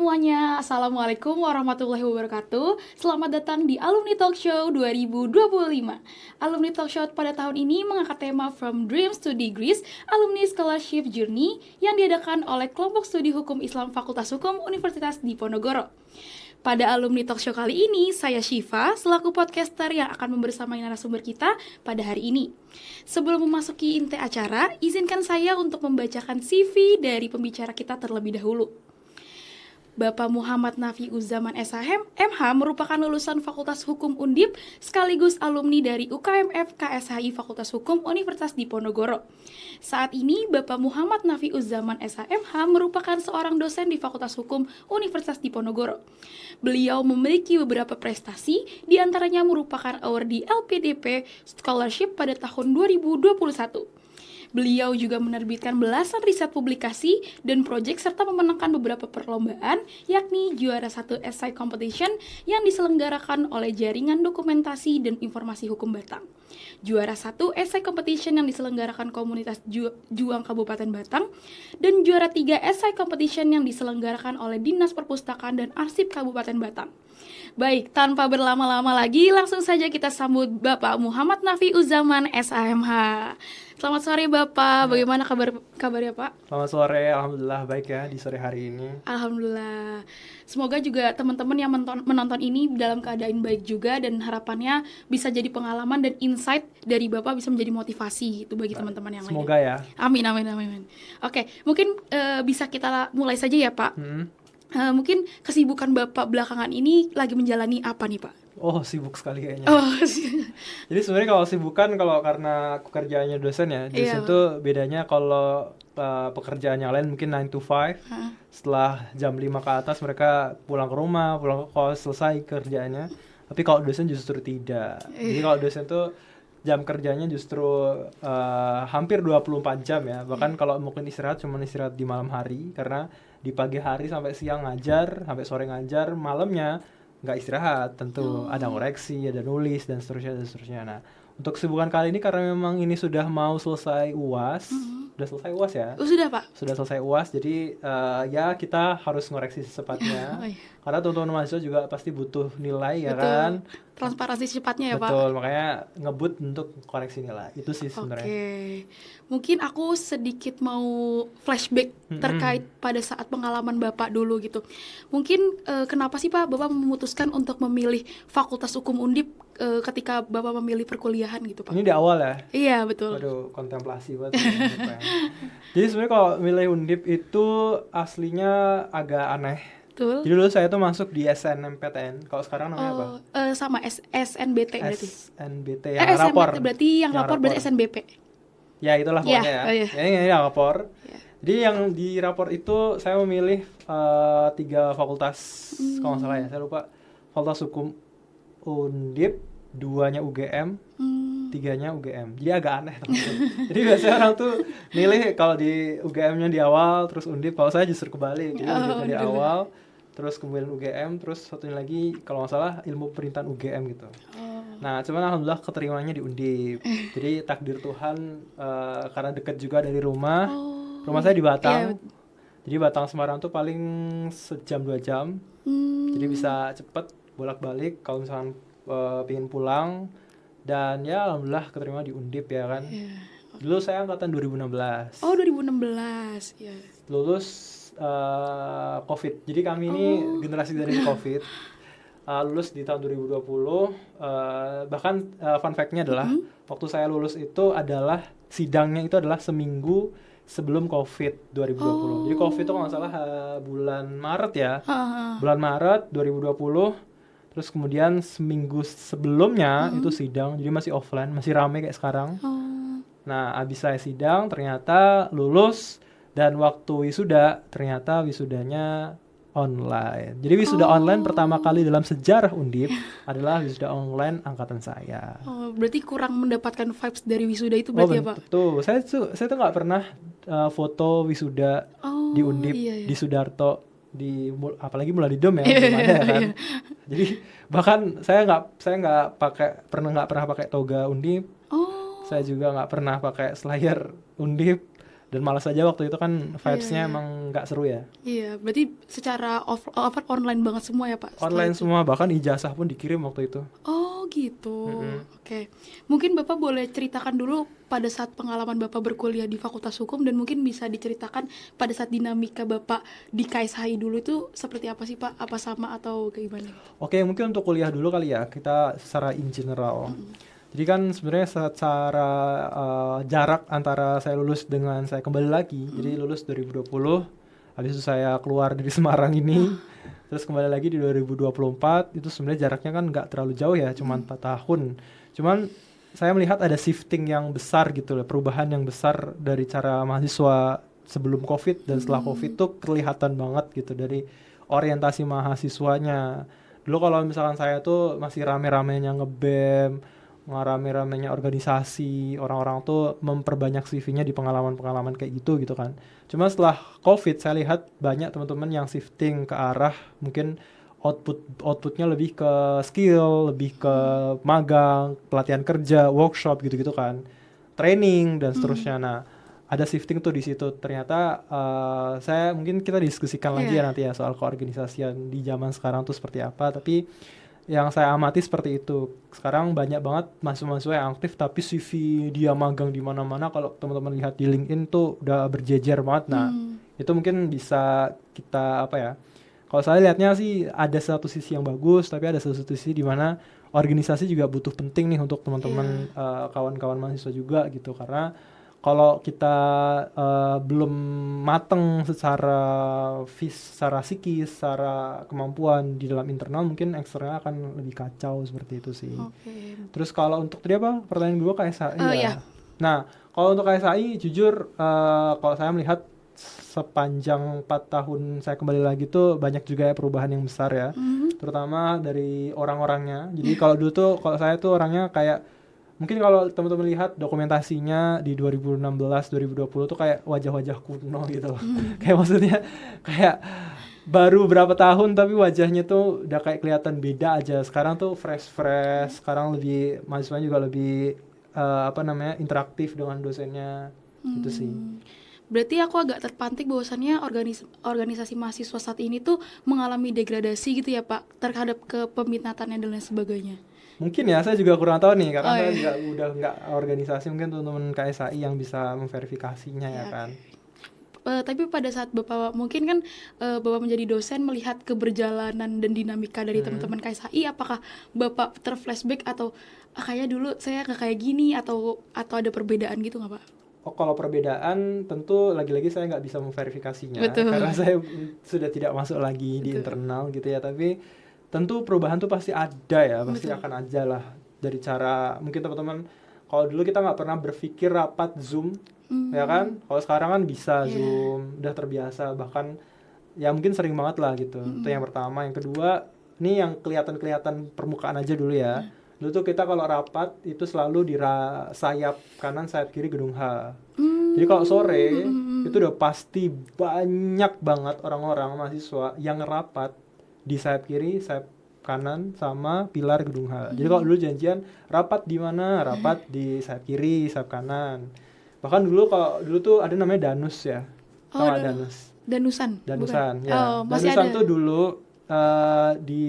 semuanya, Assalamualaikum warahmatullahi wabarakatuh. Selamat datang di Alumni Talk Show 2025. Alumni Talk Show pada tahun ini mengangkat tema From Dreams to Degrees, Alumni Scholarship Journey yang diadakan oleh kelompok studi hukum Islam Fakultas Hukum Universitas Diponegoro. Pada Alumni Talk Show kali ini, saya Syifa selaku podcaster yang akan membersamai narasumber kita pada hari ini. Sebelum memasuki inti acara, izinkan saya untuk membacakan CV dari pembicara kita terlebih dahulu. Bapak Muhammad Nafi Uzzaman SHM, MH merupakan lulusan Fakultas Hukum Undip sekaligus alumni dari UKMF KSHI Fakultas Hukum Universitas Diponegoro. Saat ini, Bapak Muhammad Nafi Uzzaman SHMH merupakan seorang dosen di Fakultas Hukum Universitas Diponegoro. Beliau memiliki beberapa prestasi, diantaranya merupakan awardee LPDP Scholarship pada tahun 2021. Beliau juga menerbitkan belasan riset publikasi dan proyek serta memenangkan beberapa perlombaan, yakni juara 1 Essay Competition yang diselenggarakan oleh Jaringan Dokumentasi dan Informasi Hukum Batang, juara 1 Essay Competition yang diselenggarakan Komunitas Juang Kabupaten Batang, dan juara 3 Essay Competition yang diselenggarakan oleh Dinas Perpustakaan dan Arsip Kabupaten Batang. Baik, tanpa berlama-lama lagi, langsung saja kita sambut Bapak Muhammad Nafi Uzzaman SHMH. Selamat sore Bapak, bagaimana kabarnya Pak? Selamat sore, Alhamdulillah baik ya di sore hari ini. Alhamdulillah. Semoga juga teman-teman yang menonton ini dalam keadaan baik juga, dan harapannya bisa jadi pengalaman dan insight dari Bapak bisa menjadi motivasi gitu bagi teman-teman yang lain. Semoga ya. Amin. Oke, mungkin bisa kita mulai saja ya Pak. Mungkin kesibukan Bapak belakangan ini lagi menjalani apa nih Pak? Oh, sibuk sekali kayaknya. Oh, Jadi sebenarnya kalau sibukan, kalau karena aku kerjaannya dosen ya, dosen tuh bedanya kalau pekerjaan yang lain mungkin 9 to 5. Setelah jam 5 ke atas mereka pulang ke rumah, pulang ke kos, selesai kerjaannya. Tapi kalau dosen justru tidak. Jadi kalau dosen tuh jam kerjanya justru hampir 24 jam ya. Bahkan kalau mungkin istirahat cuma istirahat di malam hari, karena di pagi hari sampai siang ngajar, sampai sore ngajar, malamnya nggak istirahat, tentu ada koreksi, ada nulis dan seterusnya. Nah, untuk kesibukan kali ini karena memang ini sudah mau selesai UAS, sudah selesai UAS ya? Sudah Pak. Sudah selesai UAS, jadi ya kita harus ngoreksi secepatnya. Karena teman-teman mahasiswa juga pasti butuh nilai ya. Betul. Kan? Transparansi secepatnya ya Pak. Betul, makanya ngebut untuk koreksi nilai. Itu sih sebenarnya. Oke. Mungkin aku sedikit mau flashback terkait pada saat pengalaman Bapak dulu gitu. Mungkin kenapa sih Pak Bapak memutuskan untuk memilih Fakultas Hukum Undip ketika Bapak memilih perkuliahan gitu Pak? Ini di awal ya? Iya, betul. Waduh, kontemplasi banget. Jadi sebenarnya kalau milih Undip itu aslinya agak aneh. Betul. Jadi dulu saya tuh masuk di SNMPTN. Kalau sekarang namanya apa? Sama SNBT berarti. SNBT yang rapor. Berarti yang rapor berarti SNBP. Ya itulah pokoknya ya. Ini yang rapor. Jadi yang di rapor itu saya memilih 3 fakultas kalau nggak salah ya. Saya lupa. Fakultas Hukum Undip, 2-nya UGM, 3-nya UGM. Jadi agak aneh teman-teman. Jadi biasanya orang tuh milih kalau di UGM-nya di awal, terus Undip. Kalau saya justru kebalik. Jadi Undipnya di awal, terus kemudian UGM, terus satunya lagi kalau nggak salah ilmu pemerintahan UGM gitu. Nah, cuman alhamdulillah keterimanya di Undip. Jadi takdir Tuhan karena dekat juga dari rumah. Rumah saya di Batang. Jadi Batang Semarang tuh paling sejam 2 jam. Jadi bisa cepet bolak-balik kalau misalkan pengen pulang. Dan ya alhamdulillah keterima di Undip ya kan. Dulu saya angkatan 2016. Oh, 2016. Ya. Lulus COVID. Jadi kami ini generasi dari COVID. Lulus di tahun 2020. Bahkan fun fact-nya adalah waktu saya lulus itu adalah sidangnya itu adalah seminggu sebelum COVID 2020. Jadi COVID itu kalau nggak salah bulan Maret ya. Bulan Maret 2020. Terus kemudian seminggu sebelumnya itu sidang. Jadi masih offline, masih ramai kayak sekarang. Nah, abis saya sidang ternyata lulus. Dan waktu wisuda ternyata wisudanya online. Jadi wisuda online pertama kali dalam sejarah Undip adalah wisuda online angkatan saya. Oh, berarti kurang mendapatkan vibes dari wisuda itu berarti ya Pak? Betul. Saya tuh nggak pernah foto wisuda di Undip, di Sudarto, apalagi Muladidom ya, belum ada kan. Jadi bahkan saya nggak pernah pakai toga Undip. Saya juga nggak pernah pakai slayer Undip. Dan malas aja waktu itu kan vibes-nya emang nggak seru ya. Iya, berarti secara online banget semua ya Pak? Online semua, bahkan ijazah pun dikirim waktu itu. Oh gitu, oke. Mungkin Bapak boleh ceritakan dulu pada saat pengalaman Bapak berkuliah di Fakultas Hukum, dan mungkin bisa diceritakan pada saat dinamika Bapak di KSHI dulu itu seperti apa sih Pak? Apa sama atau kayak gimana? Oke, mungkin untuk kuliah dulu kali ya, kita secara in general. Jadi kan sebenarnya secara jarak antara saya lulus dengan saya kembali lagi, jadi lulus 2020, habis itu saya keluar dari Semarang ini, terus kembali lagi di 2024, itu sebenarnya jaraknya kan nggak terlalu jauh ya, cuma 4 tahun. Cuman saya melihat ada shifting yang besar gitu loh, perubahan yang besar dari cara mahasiswa sebelum COVID dan setelah COVID tuh kelihatan banget gitu dari orientasi mahasiswanya. Dulu kalau misalkan saya tuh masih rame-ramenya nge-BEM, rame-ramenya organisasi, orang-orang tuh memperbanyak CV-nya di pengalaman-pengalaman kayak gitu kan. Cuma setelah COVID saya lihat banyak teman-teman yang shifting ke arah mungkin outputnya lebih ke skill, lebih ke magang, pelatihan kerja, workshop gitu-gitu kan, training dan seterusnya. Nah, ada shifting tuh di situ. Ternyata saya mungkin kita diskusikan lagi ya nanti ya soal keorganisasian di zaman sekarang tuh seperti apa. Tapi yang saya amati seperti itu. Sekarang banyak banget mahasiswa yang aktif tapi CV dia magang di mana-mana. Kalau teman-teman lihat di LinkedIn tuh udah berjejer banget. Nah, itu mungkin bisa kita apa ya? Kalau saya lihatnya sih ada satu sisi yang bagus, tapi ada satu sisi di mana organisasi juga butuh penting nih untuk teman-teman kawan-kawan mahasiswa juga gitu. Karena kalau kita belum mateng secara psikis, secara kemampuan di dalam internal, mungkin eksternal akan lebih kacau seperti itu sih. Terus kalau untuk tadi apa? Pertanyaan gue KSHI ya. Nah, kalau untuk KSHI jujur kalau saya melihat sepanjang 4 tahun saya kembali lagi tuh banyak juga ya perubahan yang besar ya. Terutama dari orang-orangnya. Jadi kalau dulu tuh kalau saya tuh orangnya kayak mungkin kalau teman-teman lihat dokumentasinya di 2016 2020 tuh kayak wajah-wajah kuno gitu. Kayak maksudnya kayak baru berapa tahun tapi wajahnya tuh udah kayak kelihatan beda aja. Sekarang tuh fresh, sekarang lebih mahasiswanya juga lebih interaktif dengan dosennya gitu sih. Berarti aku agak terpantik bahwasannya organisasi mahasiswa saat ini tuh mengalami degradasi gitu ya Pak, terhadap kepeminatannya dan lain sebagainya. Mungkin ya, saya juga kurang tahu nih karena saya juga udah nggak organisasi, mungkin teman-teman KSHI yang bisa memverifikasinya ya kan. Tapi pada saat Bapak mungkin kan Bapak menjadi dosen melihat keberjalanan dan dinamika dari teman-teman KSHI, apakah Bapak terflashback atau kayak dulu saya nggak kayak gini atau ada perbedaan gitu nggak Pak? Oh, kalau perbedaan tentu lagi-lagi saya nggak bisa memverifikasinya karena saya sudah tidak masuk lagi di internal gitu ya, tapi tentu perubahan tuh pasti ada ya, pasti akan aja lah dari cara mungkin teman-teman kalau dulu kita nggak pernah berpikir rapat Zoom ya kan, kalau sekarang kan bisa Zoom, udah terbiasa, bahkan ya mungkin sering banget lah gitu. Itu yang pertama. Yang kedua, ini yang kelihatan permukaan aja dulu ya. Dulu tuh kita kalau rapat itu selalu di sayap kanan sayap kiri gedung H. Jadi kalau sore itu udah pasti banyak banget orang-orang mahasiswa yang rapat di sayap kiri, sayap kanan sama pilar gedung H. Jadi kalau dulu janjian rapat di mana? Rapat di sayap kiri, sayap kanan. Bahkan dulu tuh ada namanya Danus ya. Danus. Danusan ya. Danusan tuh dulu di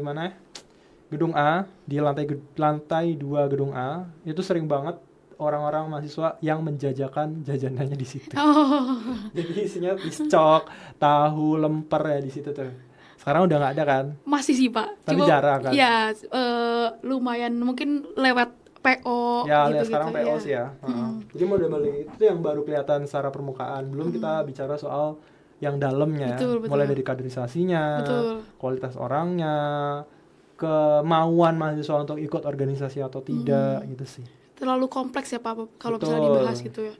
mana? Gedung A, di lantai 2 gedung A, itu sering banget orang-orang mahasiswa yang menjajakan jajanannya di situ. Jadi isinya piscok, tahu, lemper ya di situ tuh. Sekarang udah nggak ada kan? Masih sih Pak. Tapi jarang kan? Ya lumayan mungkin lewat PO ya, gitu. Sekarang PO sih ya. Jadi model-model itu yang baru kelihatan secara permukaan. Belum kita bicara soal yang dalamnya. Betul. Mulai dari kaderisasinya, kualitas orangnya, kemauan mahasiswa untuk ikut organisasi atau tidak gitu sih. Terlalu kompleks ya Pak kalau misalnya dibahas gitu ya.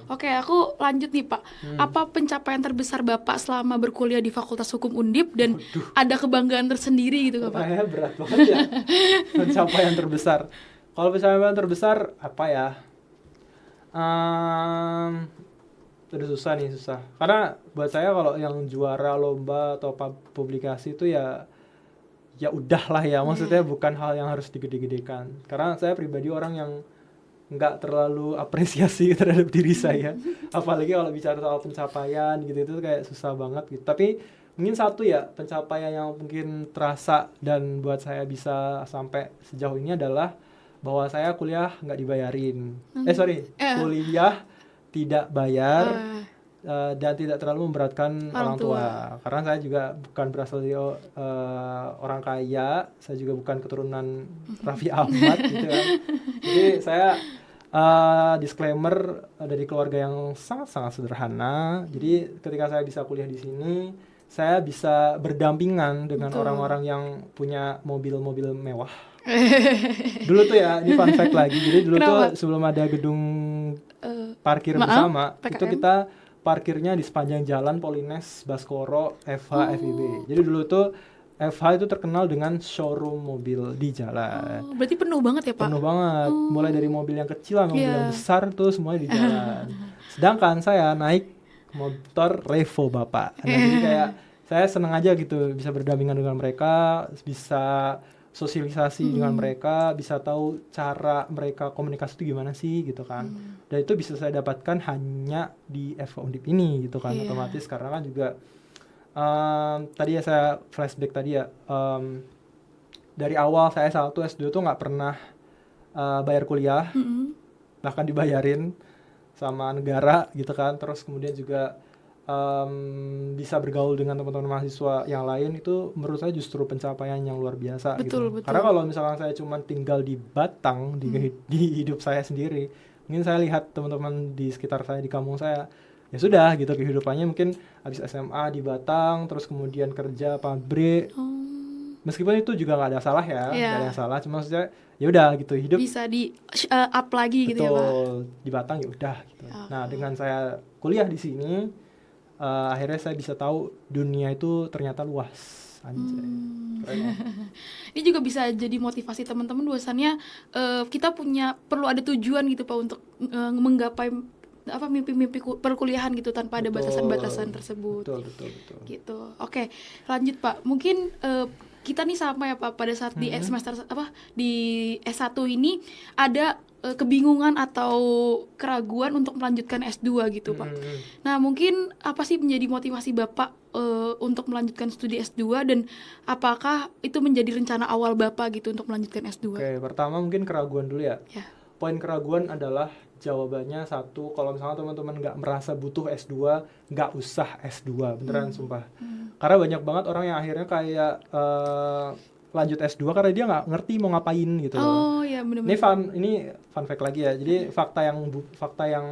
Oke, aku lanjut nih Pak. Apa pencapaian terbesar Bapak selama berkuliah di Fakultas Hukum Undip dan ada kebanggaan tersendiri gitu Pak? Berat banget ya. Pencapaian terbesar. Kalau pencapaian terbesar apa ya? Susah. Karena buat saya kalau yang juara lomba atau publikasi itu ya udahlah ya, maksudnya bukan hal yang harus digede-gedekan. Karena saya pribadi orang yang nggak terlalu apresiasi terhadap diri saya. Apalagi kalau bicara soal pencapaian gitu itu kayak susah banget gitu. Tapi mungkin satu ya pencapaian yang mungkin terasa dan buat saya bisa sampai sejauh ini adalah bahwa saya kuliah nggak dibayarin. Kuliah tidak bayar dan tidak terlalu memberatkan orang tua. Karena saya juga bukan berasal dari orang kaya, saya juga bukan keturunan Raffi Ahmad gitu kan. Jadi saya disclaimer dari keluarga yang sangat-sangat sederhana. Jadi ketika saya bisa kuliah di sini, saya bisa berdampingan dengan orang-orang yang punya mobil-mobil mewah. Dulu tuh ya, ini fun fact lagi. Jadi dulu tuh sebelum ada gedung parkir bersama, itu kita parkirnya di sepanjang jalan Polines, Baskoro, FH, FIB. Jadi dulu tuh FH itu terkenal dengan showroom mobil di jalan. Berarti penuh banget ya Pak? Penuh banget, mulai dari mobil yang kecil sampai mobil yang besar tuh semuanya di jalan. Sedangkan saya naik motor Revo Bapak. Nah, jadi kayak saya seneng aja gitu bisa berdampingan dengan mereka, bisa sosialisasi dengan mereka, bisa tahu cara mereka komunikasi itu gimana sih gitu kan. Dan itu bisa saya dapatkan hanya di FH Undip ini gitu kan. Otomatis karena kan juga tadi ya saya flashback tadi ya, dari awal saya S1 S2 tuh nggak pernah bayar kuliah, bahkan dibayarin sama negara gitu kan. Terus kemudian juga bisa bergaul dengan teman-teman mahasiswa yang lain, itu menurut saya justru pencapaian yang luar biasa. Betul. Karena kalau misalkan saya cuma tinggal di Batang di hidup saya sendiri, mungkin saya lihat teman-teman di sekitar saya di kampung saya, ya sudah gitu kehidupannya mungkin habis SMA di Batang, terus kemudian kerja pabrik. Meskipun itu juga nggak ada salah ya, nggak ada yang salah, cuma maksudnya ya udah gitu hidup bisa di up lagi gitu ya Pak. Di Batang ya udah gitu. Nah dengan saya kuliah di sini, akhirnya saya bisa tahu dunia itu ternyata luas. Ini juga bisa jadi motivasi teman-teman bahwasannya kita perlu ada tujuan gitu Pak untuk menggapai mimpi-mimpi perkuliahan gitu tanpa ada batasan-batasan tersebut. Betul. Gitu. Oke, lanjut Pak. Mungkin kita nih sama ya Pak pada saat di semester di S1 ini ada kebingungan atau keraguan untuk melanjutkan S2 gitu Pak. Nah, mungkin apa sih menjadi motivasi Bapak untuk melanjutkan studi S2 dan apakah itu menjadi rencana awal Bapak gitu untuk melanjutkan S2? Oke, pertama mungkin keraguan dulu ya. Poin keraguan adalah jawabannya satu, kalau misalnya teman-teman nggak merasa butuh S2, nggak usah S2, beneran sumpah. Karena banyak banget orang yang akhirnya kayak lanjut S2 karena dia nggak ngerti mau ngapain gitu. Iya bener-bener. Ini fun fact lagi ya. Jadi fakta yang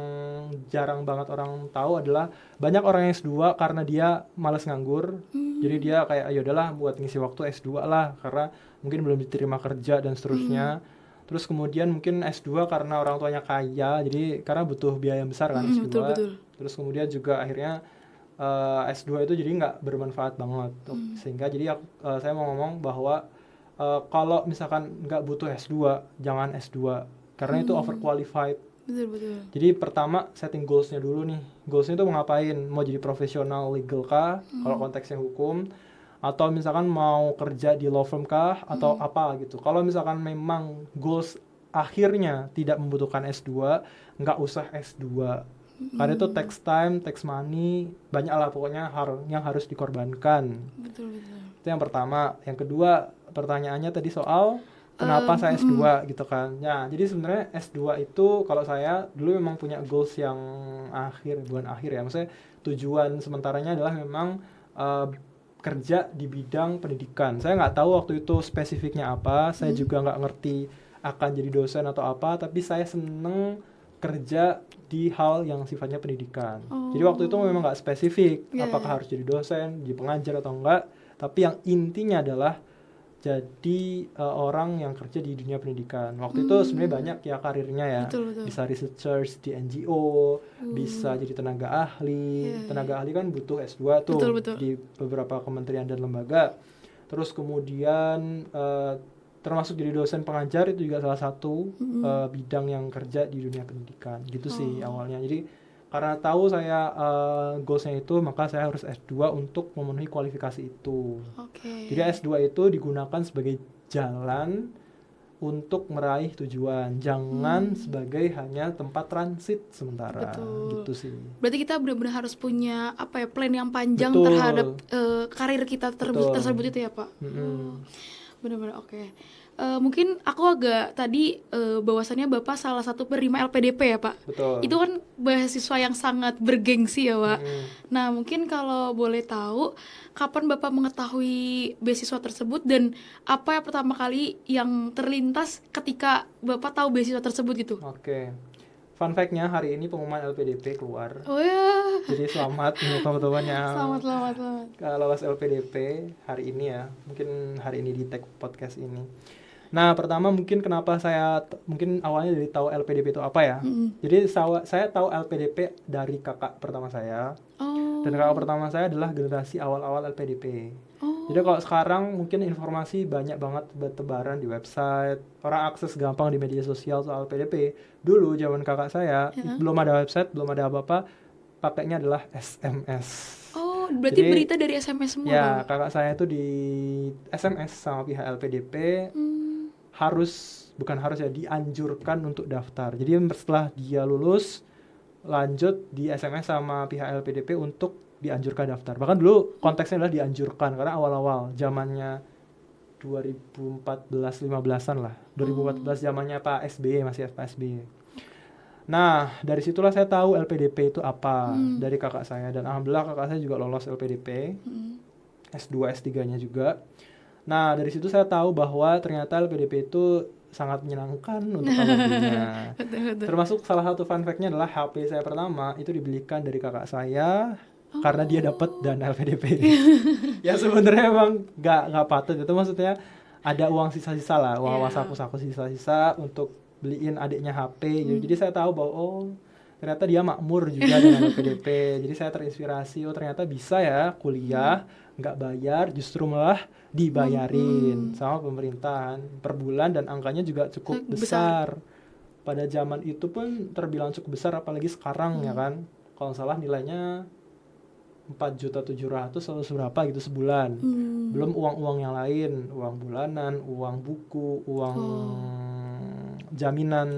jarang banget orang tahu adalah banyak orang yang S2 karena dia malas nganggur. Jadi dia kayak ya udahlah buat ngisi waktu S2 lah karena mungkin belum diterima kerja dan seterusnya. Terus kemudian mungkin S2 karena orang tuanya kaya, jadi karena butuh biaya besar kan S2. Betul. Terus kemudian juga akhirnya S2 itu jadi nggak bermanfaat banget. Sehingga jadi saya mau ngomong bahwa kalau misalkan nggak butuh S2, jangan S2. Karena itu overqualified. Betul. Jadi pertama setting goals-nya dulu nih. Goals-nya itu mau ngapain? Mau jadi profesional legal kah? Kalau konteksnya hukum. Atau misalkan mau kerja di law firm kah atau apa gitu. Kalau misalkan memang goals akhirnya tidak membutuhkan S2, nggak usah S2. Karena itu takes time, takes money, banyak lah pokoknya yang harus dikorbankan. Betul. Itu yang pertama. Yang kedua, pertanyaannya tadi soal kenapa saya S2 gitu kan. Ya, jadi sebenarnya S2 itu kalau saya dulu memang punya goals yang bukan akhir ya. Maksudnya tujuan sementaranya adalah memang kerja di bidang pendidikan. Saya nggak tahu waktu itu spesifiknya apa, saya juga nggak ngerti akan jadi dosen atau apa, tapi saya seneng kerja di hal yang sifatnya pendidikan. Jadi waktu itu memang nggak spesifik, apakah harus jadi dosen, jadi pengajar atau enggak, tapi yang intinya adalah jadi orang yang kerja di dunia pendidikan. Waktu itu sebenarnya banyak ya karirnya ya. Betul. Bisa researchers di NGO, bisa jadi tenaga ahli. Tenaga ahli kan butuh S2 tuh di beberapa kementerian dan lembaga. Terus kemudian termasuk jadi dosen pengajar itu juga salah satu bidang yang kerja di dunia pendidikan. Gitu sih awalnya. Jadi karena tahu saya goalsnya itu, maka saya harus S2 untuk memenuhi kualifikasi itu. Jadi S2 itu digunakan sebagai jalan untuk meraih tujuan, jangan sebagai hanya tempat transit sementara. Betul. Gitu sih. Berarti kita benar-benar harus punya plan yang panjang Betul. terhadap karir kita tersebut itu ya Pak. Benar-benar oke. Mungkin aku agak tadi bahwasannya Bapak salah satu penerima LPDP ya Pak. Betul. Itu kan beasiswa yang sangat bergengsi ya Pak. Nah mungkin kalau boleh tahu kapan Bapak mengetahui beasiswa tersebut dan apa yang pertama kali yang terlintas ketika Bapak tahu beasiswa tersebut gitu? Oke. Fun fact-nya hari ini pengumuman LPDP keluar. Oh ya. Jadi selamat untuk teman-teman yang Selamat. lolos LPDP hari ini ya. Mungkin hari ini di tag podcast ini. Nah, pertama mungkin kenapa saya mungkin awalnya dari tahu LPDP itu apa ya. Jadi saya tahu LPDP dari kakak pertama saya. Dan kakak pertama saya adalah generasi awal-awal LPDP. Jadi kalau sekarang mungkin informasi banyak banget bertebaran di website, orang akses gampang di media sosial soal LPDP. Dulu zaman kakak saya belum ada website, belum ada apa-apa, pakainya adalah SMS. Oh, berarti jadi, berita dari SMS semua? Ya, kakak saya itu di SMS sama pihak LPDP. Bukan harus ya, dianjurkan untuk daftar. Jadi setelah dia lulus, lanjut di SMS sama pihak LPDP untuk dianjurkan daftar. Bahkan dulu konteksnya adalah dianjurkan, karena awal-awal zamannya 2014-15an lah. 2014 zamannya Pak SBY, masih Pak SBY. Nah, dari situlah saya tahu LPDP itu apa dari kakak saya. Dan alhamdulillah kakak saya juga lolos LPDP. S2, S3-nya juga. Nah, dari situ saya tahu bahwa ternyata LPDP itu sangat menyenangkan untuk alumninya. Termasuk salah satu fun fact-nya adalah HP saya pertama itu dibelikan dari kakak saya karena dia dapat dana LPDP. Ya sebenarnya emang nggak patut, itu maksudnya ada uang sisa-sisa lah, uang saku sisa-sisa untuk beliin adiknya HP. Jadi saya tahu bahwa ternyata dia makmur juga dengan LPDP. Jadi saya terinspirasi, ternyata bisa ya kuliah nggak bayar, justru malah dibayarin sama pemerintahan per bulan, dan angkanya juga cukup besar. Pada zaman itu pun terbilang cukup besar, apalagi sekarang ya kan. Kalau salah nilainya 4.700.000 atau seberapa gitu sebulan. Belum uang-uang yang lain, uang bulanan, uang buku, uang jaminan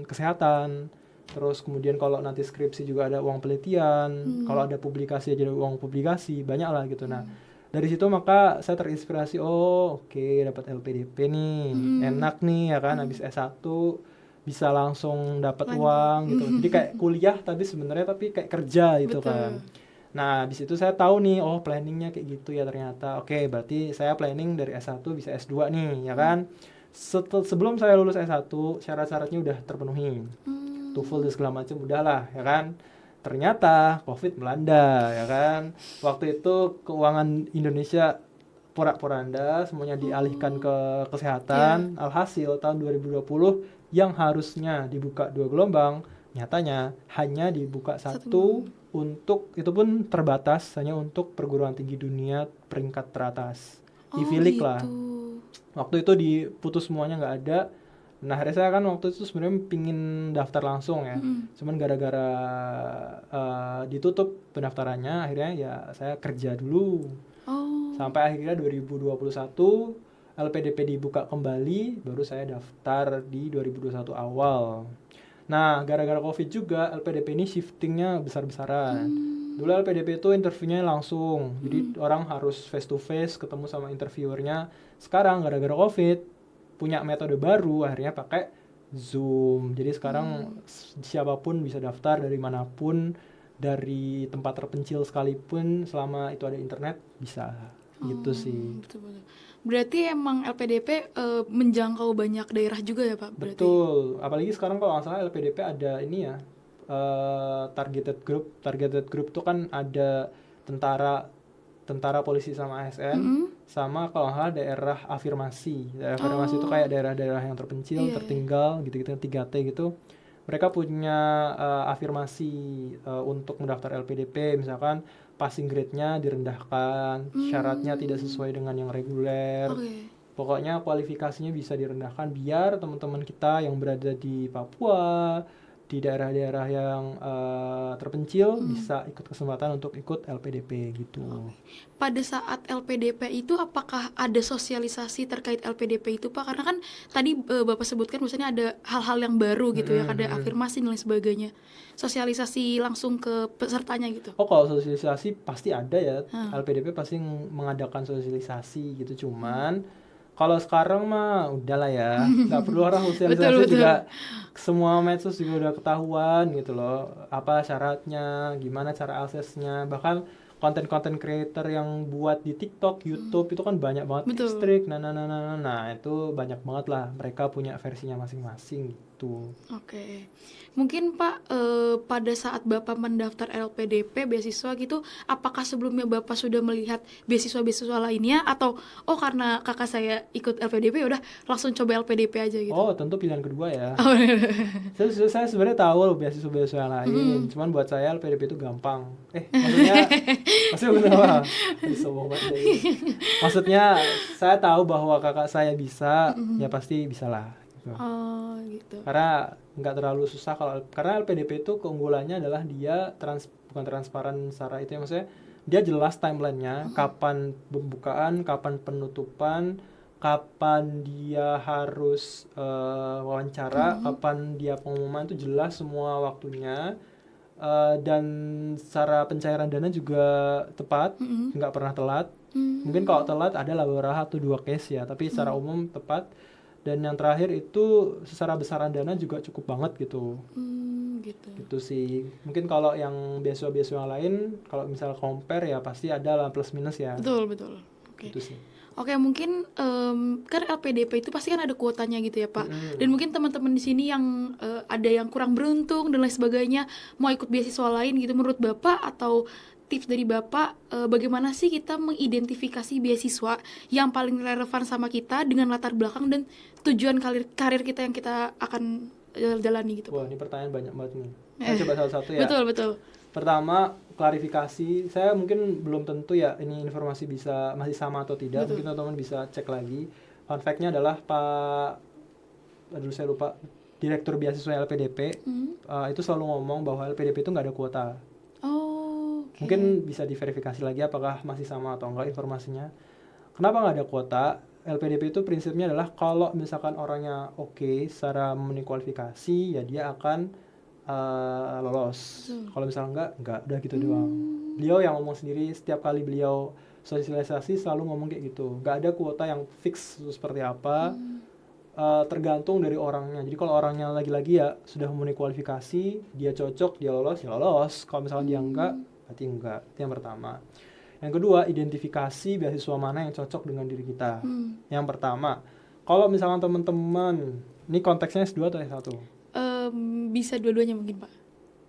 kesehatan. Terus kemudian kalau nanti skripsi juga ada uang penelitian, kalau ada publikasi aja ada uang publikasi, banyak lah gitu. Nah, dari situ maka saya terinspirasi, oke, dapat LPDP nih, enak nih ya kan, habis S1 bisa langsung dapat uang gitu. Jadi kayak kuliah tapi sebenarnya kayak kerja gitu. Betul. Kan. Nah, di situ saya tahu nih, planningnya kayak gitu ya ternyata. Oke, berarti saya planning dari S1 bisa S2 nih, ya kan. Sebelum saya lulus S1, syarat-syaratnya udah terpenuhi. TOEFL dan segala macam udahlah, ya kan. Ternyata COVID melanda, ya kan. Waktu itu keuangan Indonesia porak-poranda, semuanya dialihkan ke kesehatan. Alhasil tahun 2020 yang harusnya dibuka 2 gelombang, nyatanya hanya dibuka 1 untuk, itu pun terbatas, hanya untuk perguruan tinggi dunia peringkat teratas. Ivy League lah. Waktu itu diputus semuanya, nggak ada. Nah, akhirnya saya kan waktu itu sebenarnya pingin daftar langsung ya. Cuman gara-gara ditutup pendaftarannya, akhirnya ya saya kerja dulu. Sampai akhirnya 2021 LPDP dibuka kembali, baru saya daftar di 2021 awal. Nah, gara-gara COVID juga LPDP ini shiftingnya besar-besaran. Dulu LPDP itu interviewnya langsung, jadi orang harus face to face ketemu sama interviewernya. Sekarang gara-gara COVID punya metode baru, akhirnya pakai Zoom. Jadi sekarang siapapun bisa daftar dari manapun, dari tempat terpencil sekalipun, selama itu ada internet bisa. Gitu sih. Betul-betul. Berarti emang LPDP menjangkau banyak daerah juga ya Pak? Berarti? Betul. Apalagi sekarang kalau nggak salah LPDP ada ini ya, targeted group. Targeted group itu kan ada tentara, polisi sama ASN, sama kalau nggak salah daerah afirmasi. Daerah afirmasi itu kayak daerah-daerah yang terpencil, tertinggal, gitu-gitu, 3T gitu. Mereka punya afirmasi untuk mendaftar LPDP, misalkan passing grade-nya direndahkan, syaratnya tidak sesuai dengan yang reguler. Pokoknya kualifikasinya bisa direndahkan biar teman-teman kita yang berada di Papua, di daerah-daerah yang terpencil bisa ikut kesempatan untuk ikut LPDP gitu. Pada saat LPDP itu apakah ada sosialisasi terkait LPDP itu Pak? Karena kan tadi Bapak sebutkan misalnya ada hal-hal yang baru gitu ya, ada afirmasi dan lain sebagainya. Sosialisasi langsung ke pesertanya gitu. Oh, kalau sosialisasi pasti ada ya. LPDP pasti mengadakan sosialisasi gitu, cuman kalau sekarang mah udahlah ya, nggak perlu orang sosialisasi betul. Juga semua medsos juga udah ketahuan gitu loh, apa syaratnya, gimana cara aksesnya, bahkan konten-konten creator yang buat di TikTok, YouTube itu kan banyak banget trik, nah itu banyak banget lah, mereka punya versinya masing-masing gitu. Oke. Mungkin Pak pada saat Bapak mendaftar LPDP beasiswa gitu, apakah sebelumnya Bapak sudah melihat beasiswa-beasiswa lainnya atau karena kakak saya ikut LPDP udah langsung coba LPDP aja gitu? Oh, tentu pilihan kedua ya. Saya sebenarnya tahu beasiswa-beasiswa yang lain, cuman buat saya LPDP itu gampang. Maksudnya bener apa? Maksudnya saya tahu bahwa kakak saya bisa, ya pasti bisa lah. Oh gitu. Karena nggak terlalu susah karena LPDP itu keunggulannya adalah dia bukan transparan secara itu ya, maksudnya dia jelas timelinenya, kapan pembukaan, kapan penutupan, kapan dia harus wawancara, kapan dia pengumuman, itu jelas semua waktunya, dan secara pencairan dana juga tepat, nggak pernah telat. Mungkin kalau telat ada lah beberapa 1-2 case ya, tapi secara umum tepat. Dan yang terakhir itu secara besaran dana juga cukup banget gitu. Gitu sih. Mungkin kalau yang beasiswa-beasiswa lain, kalau misal compare ya pasti ada lah plus minus ya. Betul. Oke. Gitu sih. Oke, mungkin kan LPDP itu pasti kan ada kuotanya gitu ya Pak. Dan mungkin teman-teman di sini yang ada yang kurang beruntung dan lain sebagainya mau ikut beasiswa lain gitu, menurut Bapak atau tips dari Bapak bagaimana sih kita mengidentifikasi beasiswa yang paling relevan sama kita dengan latar belakang dan tujuan karir kita yang kita akan jalani gitu. Wah, ini pertanyaan banyak banget nih. Saya coba satu-satu ya. Betul. Pertama, klarifikasi. Saya mungkin belum tentu ya ini informasi masih sama atau tidak. Betul. Mungkin teman-teman bisa cek lagi. Fun fact-nya adalah saya lupa, Direktur Beasiswa LPDP itu selalu ngomong bahwa LPDP itu nggak ada kuota. Mungkin bisa diverifikasi lagi apakah masih sama atau enggak informasinya. Kenapa nggak ada kuota? LPDP itu prinsipnya adalah kalau misalkan orangnya oke secara memenuhi kualifikasi, ya dia akan lolos. Kalau misalnya enggak, udah gitu doang. Beliau yang ngomong sendiri, setiap kali beliau sosialisasi selalu ngomong kayak gitu. Nggak ada kuota yang fix seperti apa, tergantung dari orangnya. Jadi kalau orangnya lagi-lagi ya sudah memenuhi kualifikasi, dia cocok, dia lolos, ya lolos. Kalau misalnya dia enggak, berarti enggak. Itu yang pertama. Yang kedua, identifikasi beasiswa mana yang cocok dengan diri kita. Yang pertama, kalau misalnya teman-teman, ini konteksnya S2 atau S1? Bisa dua-duanya mungkin Pak.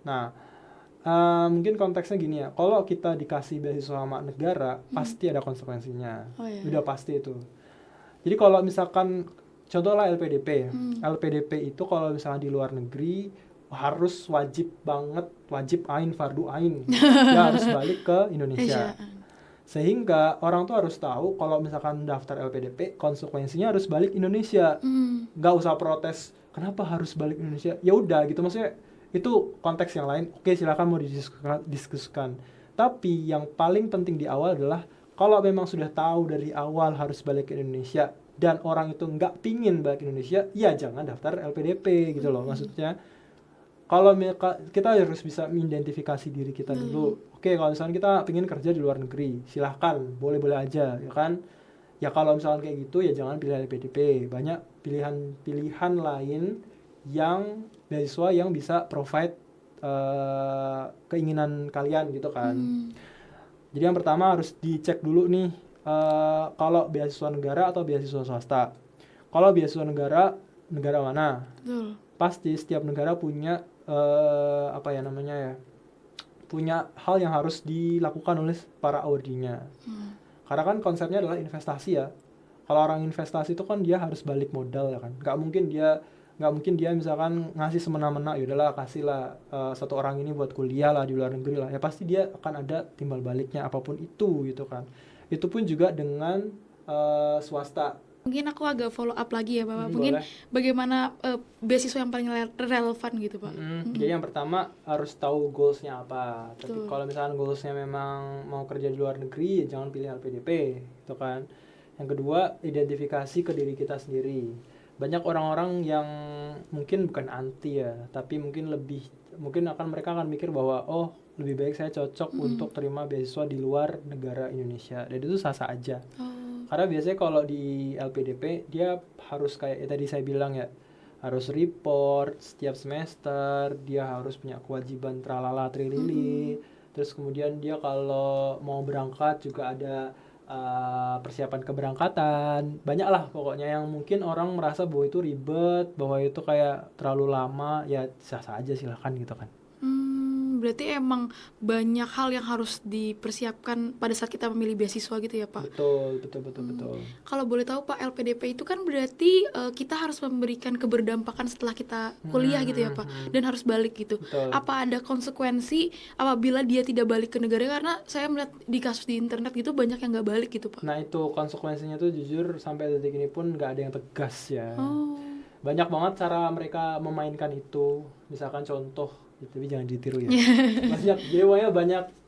Nah, mungkin konteksnya gini ya, kalau kita dikasih beasiswa sama negara, pasti ada konsekuensinya. Udah pasti itu. Jadi kalau misalkan, contohlah LPDP. LPDP itu kalau misalnya di luar negeri, harus wajib ain, fardu ain. Dia harus balik ke Indonesia. Sehingga orang tuh harus tahu kalau misalkan daftar LPDP, konsekuensinya harus balik Indonesia. Nggak usah protes, kenapa harus balik Indonesia? Ya udah gitu, maksudnya itu konteks yang lain. Oke, silakan mau didiskusikan. Tapi yang paling penting di awal adalah kalau memang sudah tahu dari awal harus balik ke Indonesia dan orang itu nggak pingin balik ke Indonesia, ya jangan daftar LPDP gitu loh. Maksudnya kalau kita harus bisa mengidentifikasi diri kita dulu. Oke, kalau misalnya kita pengen kerja di luar negeri, silahkan, boleh-boleh aja, ya kan? Ya kalau misalnya kayak gitu, ya jangan pilih LPDP. Banyak pilihan lain yang beasiswa yang bisa provide keinginan kalian gitu kan. Jadi yang pertama harus dicek dulu nih, kalau beasiswa negara atau beasiswa swasta. Kalau beasiswa negara mana? Pasti setiap negara punya punya hal yang harus dilakukan oleh para awardinya. Karena kan konsepnya adalah investasi ya. Kalau orang investasi itu kan dia harus balik modal ya kan. Nggak mungkin dia misalkan ngasih semena-mena, yaudahlah kasihlah satu orang ini buat kuliah lah di luar negeri lah. Ya pasti dia akan ada timbal baliknya apapun itu gitu kan. Itu pun juga dengan swasta. Mungkin aku agak follow up lagi ya Bapak. Mungkin boleh. Bagaimana beasiswa yang paling relevan gitu Pak. Jadi yang pertama harus tahu goalsnya apa. Tapi kalau misalkan goalsnya memang mau kerja di luar negeri, ya jangan pilih LPDP, gitu kan. Yang kedua, identifikasi ke diri kita sendiri. Banyak orang-orang yang mungkin bukan anti ya, tapi mungkin mereka akan mikir bahwa oh lebih baik saya cocok untuk terima beasiswa di luar negara Indonesia. Dan itu sah-sah aja. Karena biasanya kalau di LPDP dia harus kayak tadi saya bilang ya, harus report setiap semester, dia harus punya kewajiban tralala trilili. Terus kemudian dia kalau mau berangkat juga ada persiapan keberangkatan. Banyak lah pokoknya yang mungkin orang merasa bahwa itu ribet, bahwa itu kayak terlalu lama, ya sah-sah aja silahkan gitu kan. Berarti emang banyak hal yang harus dipersiapkan pada saat kita memilih beasiswa gitu ya Pak? Betul. Kalau boleh tahu Pak, LPDP itu kan berarti kita harus memberikan keberdampakan setelah kita kuliah gitu ya Pak, dan harus balik gitu. Betul. Apa ada konsekuensi apabila dia tidak balik ke negara? Karena saya melihat di kasus di internet gitu banyak yang nggak balik gitu Pak. Nah itu konsekuensinya tuh jujur sampai detik ini pun nggak ada yang tegas ya. Banyak banget cara mereka memainkan itu. Misalkan contoh, tapi jangan ditiru ya.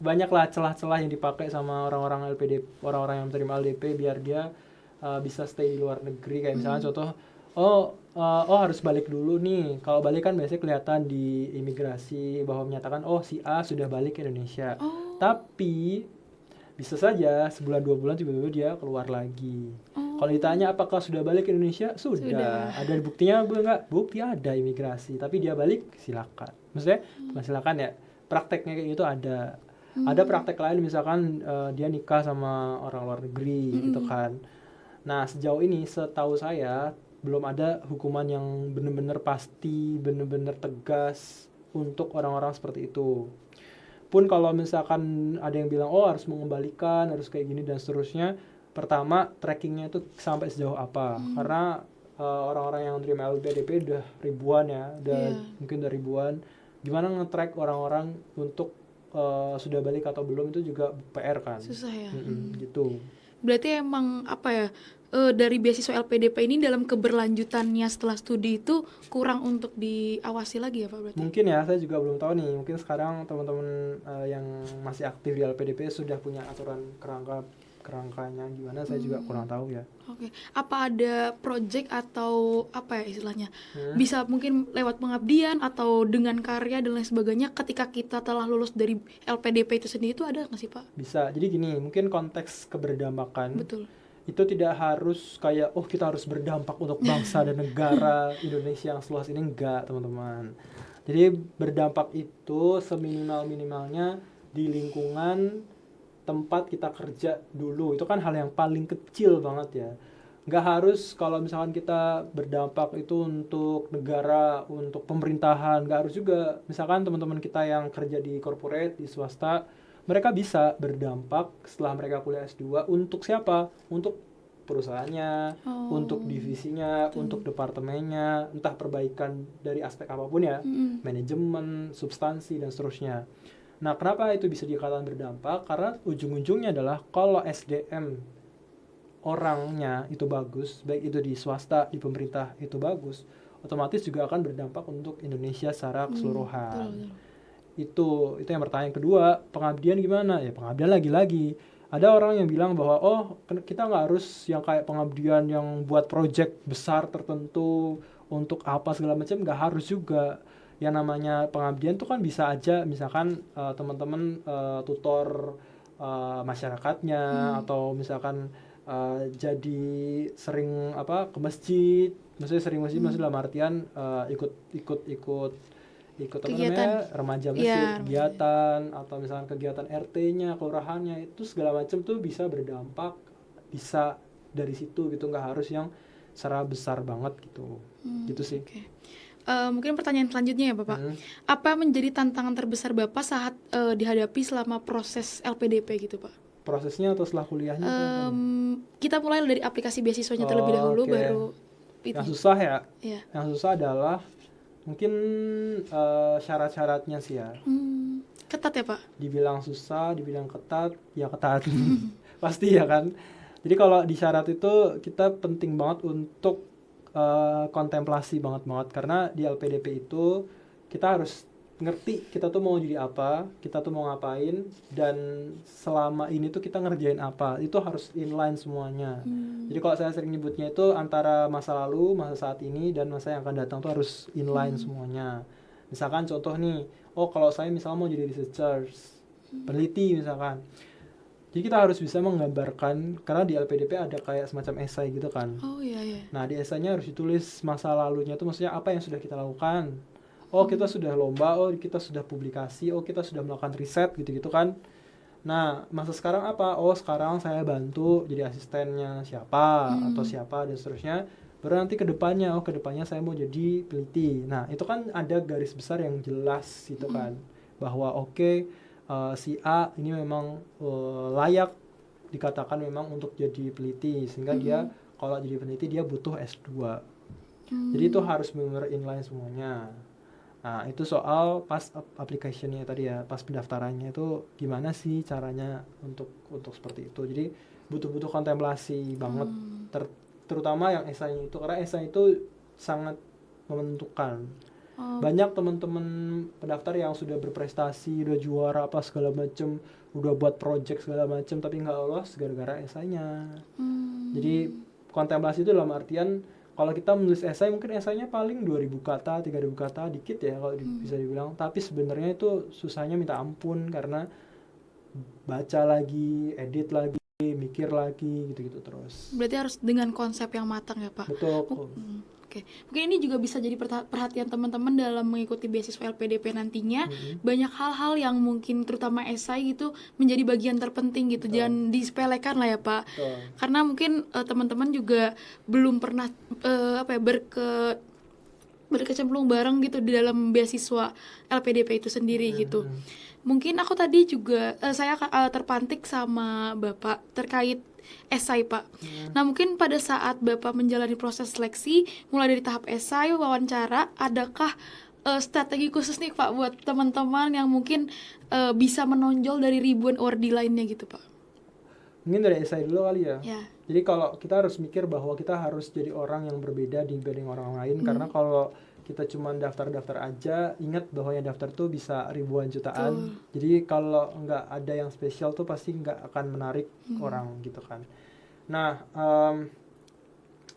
banyak lah celah-celah yang dipakai sama orang-orang LPDP, orang-orang yang menerima LDP biar dia bisa stay di luar negeri. Kayak misalkan contoh, harus balik dulu nih. Kalau balik kan biasanya kelihatan di imigrasi bahwa menyatakan si A sudah balik ke Indonesia. Tapi bisa saja sebulan 2 bulan tiba-tiba dia keluar lagi. Kalau ditanya apakah sudah balik ke Indonesia, sudah. Ada buktinya enggak? Bukti ada, imigrasi. Tapi dia balik, silakan. Maksudnya bukan silakan ya, prakteknya kayak gitu ada. Ada praktek lain misalkan dia nikah sama orang luar negeri gitu kan. Nah sejauh ini setahu saya belum ada hukuman yang benar-benar pasti, benar-benar tegas untuk orang-orang seperti itu. Pun kalau misalkan ada yang bilang harus mengembalikan, harus kayak gini dan seterusnya, pertama trackingnya itu sampai sejauh apa. Karena orang-orang yang terima LPDP udah ribuan ya, mungkin udah ribuan. Gimana nge-track orang-orang untuk sudah balik atau belum, itu juga PR kan. Susah ya. Gitu. Berarti emang apa ya, dari beasiswa LPDP ini dalam keberlanjutannya setelah studi itu kurang untuk diawasi lagi ya Pak berarti? Mungkin ya, saya juga belum tahu nih. Mungkin sekarang teman-teman yang masih aktif di LPDP sudah punya aturan kerangkanya gimana, saya juga kurang tahu ya. Oke. Apa ada project atau apa ya istilahnya? Bisa mungkin lewat pengabdian atau dengan karya dan lain sebagainya ketika kita telah lulus dari LPDP itu sendiri, itu ada nggak sih Pak? Bisa. Jadi gini, mungkin konteks keberdampakan. Betul. Itu tidak harus kayak kita harus berdampak untuk bangsa dan negara Indonesia yang seluas ini, enggak teman-teman. Jadi berdampak itu seminimal-minimalnya di lingkungan tempat kita kerja dulu. Itu kan hal yang paling kecil banget ya. Nggak harus kalau misalkan kita berdampak itu untuk negara, untuk pemerintahan, nggak harus juga. Misalkan teman-teman kita yang kerja di corporate, di swasta, mereka bisa berdampak setelah mereka kuliah S2 untuk siapa? Untuk perusahaannya, untuk divisinya, untuk departemennya, entah perbaikan dari aspek apapun ya, manajemen, substansi, dan seterusnya. Nah, kenapa itu bisa dikatakan berdampak? Karena ujung-ujungnya adalah kalau SDM orangnya itu bagus, baik itu di swasta, di pemerintah itu bagus, otomatis juga akan berdampak untuk Indonesia secara keseluruhan. Itu yang pertanyaan. Kedua, pengabdian gimana? Ya pengabdian lagi-lagi. Ada orang yang bilang bahwa kita nggak harus yang kayak pengabdian yang buat project besar tertentu untuk apa segala macam, nggak harus juga. Yang namanya pengabdian tuh kan bisa aja misalkan teman-teman tutor masyarakatnya, atau misalkan jadi sering ke masjid. Maksudnya sering masjid maksudnya dalam artian ikut remaja masjid, kegiatan, atau misalkan kegiatan RT-nya, kelurahannya, itu segala macam tuh bisa berdampak, bisa dari situ gitu, nggak harus yang secara besar banget gitu. Gitu sih. Okay. Mungkin pertanyaan selanjutnya ya Bapak, apa menjadi tantangan terbesar Bapak saat dihadapi selama proses LPDP gitu Pak? Prosesnya atau setelah kuliahnya? Kita mulai dari aplikasi beasiswanya terlebih dahulu, baru itu. Yang susah ya? Yang susah adalah mungkin syarat-syaratnya sih ya. Ketat ya Pak? Dibilang susah, dibilang ketat, ya ketat. Pasti ya kan. Jadi kalau di syarat itu kita penting banget untuk kontemplasi banget karena di LPDP itu kita harus ngerti kita tuh mau jadi apa, kita tuh mau ngapain, dan selama ini tuh kita ngerjain apa, itu harus inline semuanya. Jadi kalau saya sering nyebutnya itu antara masa lalu, masa saat ini, dan masa yang akan datang tuh harus inline semuanya. Misalkan contoh nih, kalau saya misalnya mau jadi researchers, peneliti misalkan, jadi kita harus bisa menggambarkan, karena di LPDP ada kayak semacam esai gitu kan. Iya. Nah di esainya harus ditulis masa lalunya tuh, maksudnya apa yang sudah kita lakukan. Kita sudah lomba, kita sudah publikasi, kita sudah melakukan riset gitu-gitu kan. Nah masa sekarang apa? Sekarang saya bantu jadi asistennya siapa atau siapa dan seterusnya. Baru nanti kedepannya saya mau jadi peneliti. Nah itu kan ada garis besar yang jelas gitu kan, bahwa si A ini memang layak dikatakan memang untuk jadi peneliti, sehingga dia kalau jadi peneliti dia butuh S2. Jadi itu harus benar-benar inline semuanya. Nah itu soal pas application-nya tadi ya, pas pendaftarannya itu gimana sih caranya untuk seperti itu. Jadi butuh kontemplasi banget, terutama yang esainya itu, karena esai itu sangat menentukan. Banyak teman-teman pendaftar yang sudah berprestasi, udah juara apa segala macem, udah buat project segala macem, tapi nggak lolos gara-gara esainya. Jadi kontemplasi itu dalam artian, kalau kita menulis esai, mungkin esainya paling 2.000 kata, 3.000 kata, dikit ya kalau bisa dibilang. Tapi sebenarnya itu susahnya minta ampun, karena baca lagi, edit lagi, mikir lagi, gitu-gitu terus. Berarti harus dengan konsep yang matang ya Pak? Betul. Oke. Mungkin ini juga bisa jadi perhatian teman-teman dalam mengikuti beasiswa LPDP nantinya. Banyak hal-hal yang mungkin terutama esai gitu menjadi bagian terpenting gitu. Jangan disepelekan lah ya Pak. Karena mungkin teman-teman juga belum pernah berkecemplung bareng gitu di dalam beasiswa LPDP itu sendiri gitu. Mungkin aku tadi juga saya terpantik sama Bapak terkait esai Pak. Nah mungkin pada saat Bapak menjalani proses seleksi mulai dari tahap esai, wawancara, adakah strategi khusus nih Pak buat teman-teman yang mungkin bisa menonjol dari ribuan awardee lainnya gitu Pak? Mungkin dari esai dulu kali ya. Jadi kalau kita harus mikir bahwa kita harus jadi orang yang berbeda dibanding orang lain, karena kalau kita cuma daftar-daftar aja, ingat bahwa yang daftar tuh bisa ribuan jutaan. Jadi kalau nggak ada yang spesial tuh pasti nggak akan menarik orang gitu kan. Nah,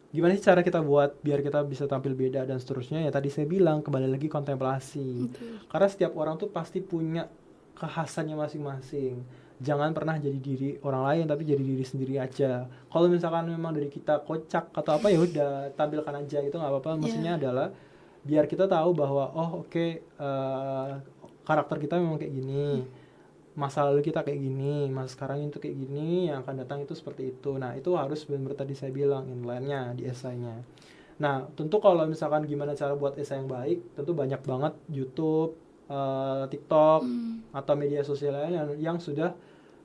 gimana sih cara kita buat biar kita bisa tampil beda dan seterusnya? Ya tadi saya bilang, kembali lagi kontemplasi. Karena setiap orang tuh pasti punya kekhasannya masing-masing. Jangan pernah jadi diri orang lain, tapi jadi diri sendiri aja. Kalau misalkan memang dari kita kocak atau apa, ya udah tampilkan aja, itu nggak apa-apa. Maksudnya adalah biar kita tahu bahwa karakter kita memang kayak gini, masa lalu kita kayak gini, masa sekarang itu kayak gini, yang akan datang itu seperti itu. Nah itu harus benar-benar tadi saya bilang inline-nya di esainya. Nah tentu kalau misalkan gimana cara buat esai yang baik, tentu banyak banget YouTube, TikTok atau media sosial lain yang sudah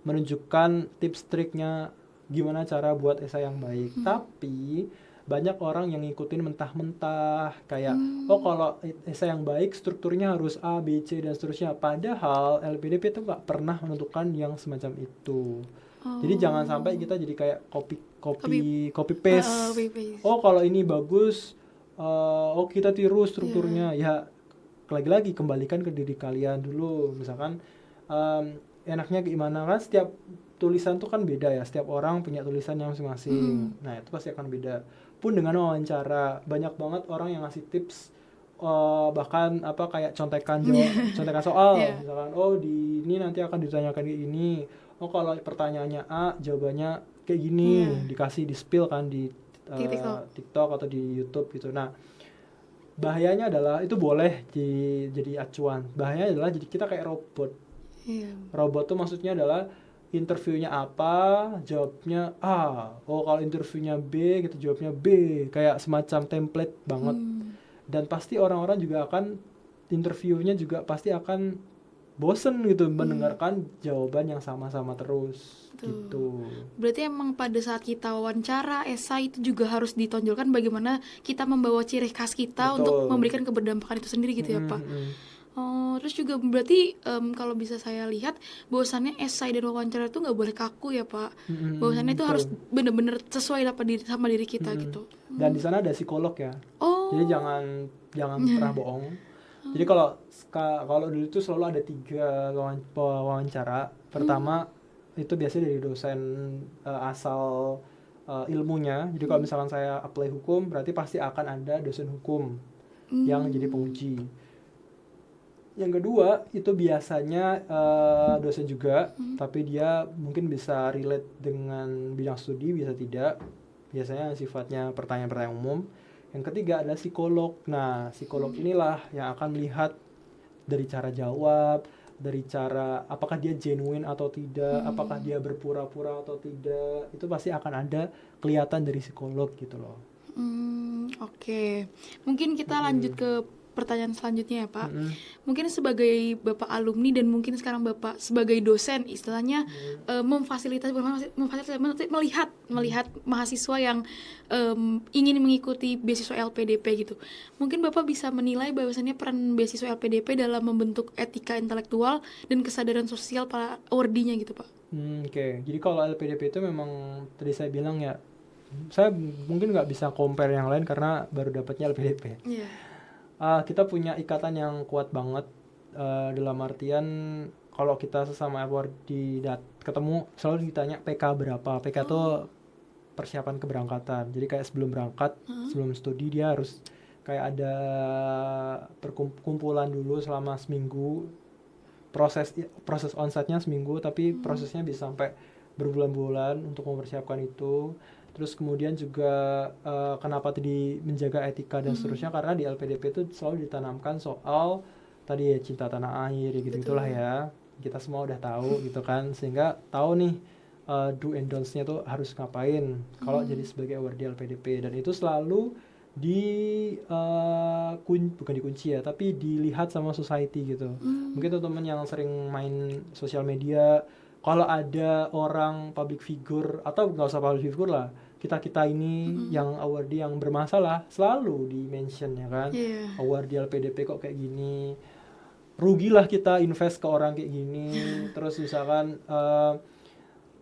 menunjukkan tips triknya gimana cara buat esai yang baik. Tapi banyak orang yang ngikutin mentah-mentah, kayak kalau esai yang baik strukturnya harus A, B, C dan seterusnya. Padahal LPDP itu nggak pernah menentukan yang semacam itu. Jadi jangan sampai kita jadi kayak copy paste. Kalau ini bagus, kita tiru strukturnya. Ya lagi-lagi kembalikan ke diri kalian dulu. Misalkan enaknya gimana, kan setiap tulisan tuh kan beda ya, setiap orang punya tulisannya masing-masing. Nah itu pasti akan beda. Pun dengan wawancara, banyak banget orang yang ngasih tips, bahkan kayak contekan soal. Misalkan di ini nanti akan ditanyakan kayak gini, kalau pertanyaannya A jawabannya kayak gini, dikasih di spill kan di TikTok atau di YouTube gitu. Nah bahayanya adalah itu boleh jadi acuan, bahayanya adalah jadi kita kayak robot. Robot tuh maksudnya adalah interviewnya apa, jawabnya A. Kalau interviewnya B, kita jawabnya B. Kayak semacam template banget. Dan pasti orang-orang juga akan, interviewnya juga pasti akan bosen gitu mendengarkan jawaban yang sama-sama terus. Gitu. Berarti emang pada saat kita wawancara, esai itu juga harus ditonjolkan bagaimana kita membawa ciri khas kita untuk memberikan keberdampakan itu sendiri gitu ya Pak. Terus juga berarti kalau bisa saya lihat bahwasannya esai dan wawancara itu nggak boleh kaku ya Pak. Bahwasannya itu harus benar-benar sesuai sama diri kita gitu. Dan di sana ada psikolog ya. Oh. Jadi jangan pernah bohong. Jadi kalau dulu itu selalu ada 3 wawancara. Pertama itu biasanya dari dosen asal ilmunya. Jadi kalau misalkan saya apply hukum, berarti pasti akan ada dosen hukum yang jadi penguji. Yang kedua itu biasanya dosen juga, tapi dia mungkin bisa relate dengan bidang studi, bisa tidak. Biasanya sifatnya pertanyaan-pertanyaan umum. Yang ketiga adalah psikolog. Nah, psikolog inilah yang akan melihat dari cara jawab, dari cara apakah dia genuine atau tidak, apakah dia berpura-pura atau tidak. Itu pasti akan ada kelihatan dari psikolog gitu loh. Oke. Mungkin kita lanjut ke pertanyaan selanjutnya ya Pak. Mungkin sebagai Bapak alumni dan mungkin sekarang Bapak sebagai dosen istilahnya melihat mahasiswa yang ingin mengikuti beasiswa LPDP gitu. Mungkin Bapak bisa menilai bahwasannya peran beasiswa LPDP dalam membentuk etika intelektual dan kesadaran sosial para awardinya gitu Pak. Oke. Jadi kalau LPDP itu memang tadi saya bilang ya, saya mungkin nggak bisa compare yang lain karena baru dapatnya LPDP. Kita punya ikatan yang kuat banget dalam artian kalau kita sesama awardee ketemu selalu ditanya PK berapa. PK itu persiapan keberangkatan. Jadi kayak sebelum berangkat, sebelum studi dia harus kayak ada perkumpulan dulu selama seminggu. Proses onsite-nya seminggu, tapi prosesnya bisa sampai berbulan-bulan untuk mempersiapkan itu. Terus kemudian juga kenapa tadi menjaga etika dan seterusnya, karena di LPDP itu selalu ditanamkan soal tadi ya cinta tanah air ya gitu-gitulah ya. Kita semua udah tahu gitu kan, sehingga tahu nih do and don'ts-nya tuh harus ngapain kalau jadi sebagai awardee LPDP. Dan itu selalu bukan dikunci ya, tapi dilihat sama society gitu. Mungkin teman-teman yang sering main sosial media, kalau ada orang public figure atau nggak usah public figure lah, kita ini yang awardee yang bermasalah selalu di mention ya kan. Awardee LPDP kok kayak gini, rugilah kita invest ke orang kayak gini. Terus misalkan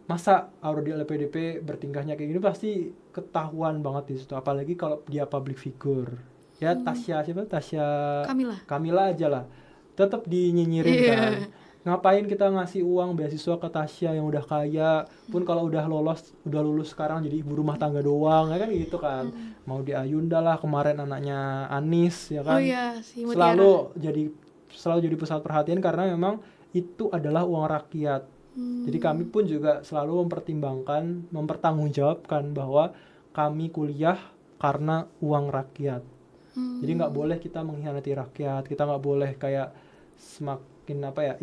masa awardee LPDP bertingkahnya kayak gini, pasti ketahuan banget di situ. Apalagi kalau dia public figure ya. Tasya Kamila aja lah tetap dinyinyirin kan. Ngapain kita ngasih uang beasiswa ke Tasya yang udah kaya, pun kalau udah lulus sekarang jadi ibu rumah tangga doang ya kan gitu kan. Mau di Ayunda lah, kemarin anaknya Anis ya kan. Selalu jadi pusat perhatian karena memang itu adalah uang rakyat. Jadi kami pun juga selalu mempertanggungjawabkan bahwa kami kuliah karena uang rakyat. Jadi nggak boleh kita mengkhianati rakyat, kita nggak boleh kayak semakin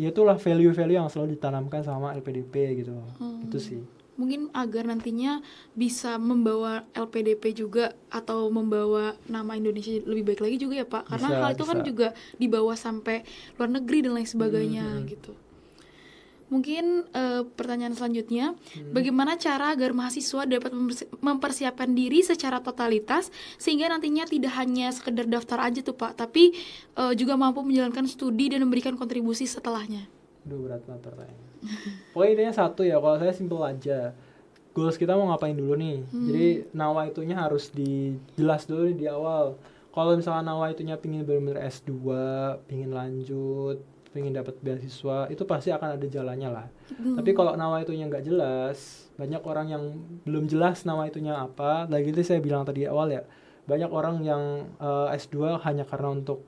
itulah value-value yang selalu ditanamkan sama LPDP gitu. Itu sih. Mungkin agar nantinya bisa membawa LPDP juga atau membawa nama Indonesia lebih baik lagi juga ya Pak. Karena hal itu kan juga dibawa sampai luar negeri dan lain sebagainya gitu. Mungkin pertanyaan selanjutnya, bagaimana cara agar mahasiswa dapat mempersiapkan diri secara totalitas sehingga nantinya tidak hanya sekedar daftar aja tuh Pak, tapi juga mampu menjalankan studi dan memberikan kontribusi setelahnya. Berat banget pertanyaan. Pokoknya intinya satu ya, kalau saya simple aja. Goals kita mau ngapain dulu nih. Jadi nawaitunya harus dijelas dulu di awal. Kalau misalnya nawaitunya pingin benar-benar S2, pingin lanjut, pengen dapat beasiswa, itu pasti akan ada jalannya lah. Tapi kalau nawaitunya nggak jelas, banyak orang yang belum jelas nawaitunya apa. Lagi itu saya bilang tadi awal ya, banyak orang yang S2 hanya karena untuk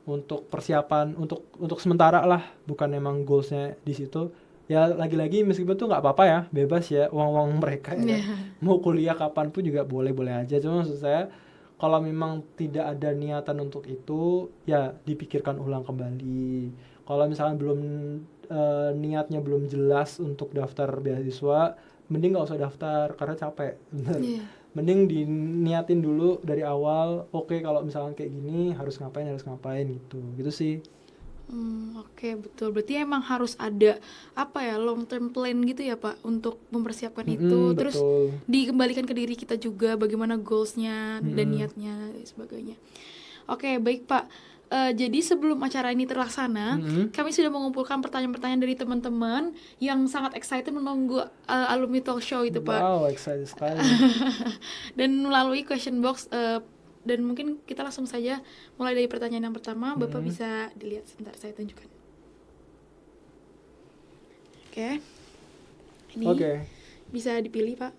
untuk persiapan untuk sementara lah, bukan emang goalsnya di situ. Ya lagi-lagi meskipun tuh nggak apa-apa ya, bebas ya, uang mereka ya. Mau kuliah kapan pun juga boleh-boleh aja. Cuma maksud saya, kalau memang tidak ada niatan untuk itu, ya dipikirkan ulang kembali. Kalau misalkan niatnya belum jelas untuk daftar beasiswa, mending nggak usah daftar karena capek. Mending diniatin dulu dari awal. Oke, kalau misalkan kayak gini harus ngapain gitu sih. Oke, betul. Berarti emang harus ada long term plan gitu ya Pak untuk mempersiapkan itu. Terus betul. Dikembalikan ke diri kita juga bagaimana goalsnya dan niatnya dan sebagainya. Oke, baik Pak. Jadi sebelum acara ini terlaksana, kami sudah mengumpulkan pertanyaan-pertanyaan dari teman-teman yang sangat excited menunggu alumni talk show itu, Pak. Wow, excited sekali. Dan melalui question box, dan mungkin kita langsung saja mulai dari pertanyaan yang pertama. Bapak bisa dilihat sebentar, saya tunjukkan. Oke. Ini bisa dipilih, Pak.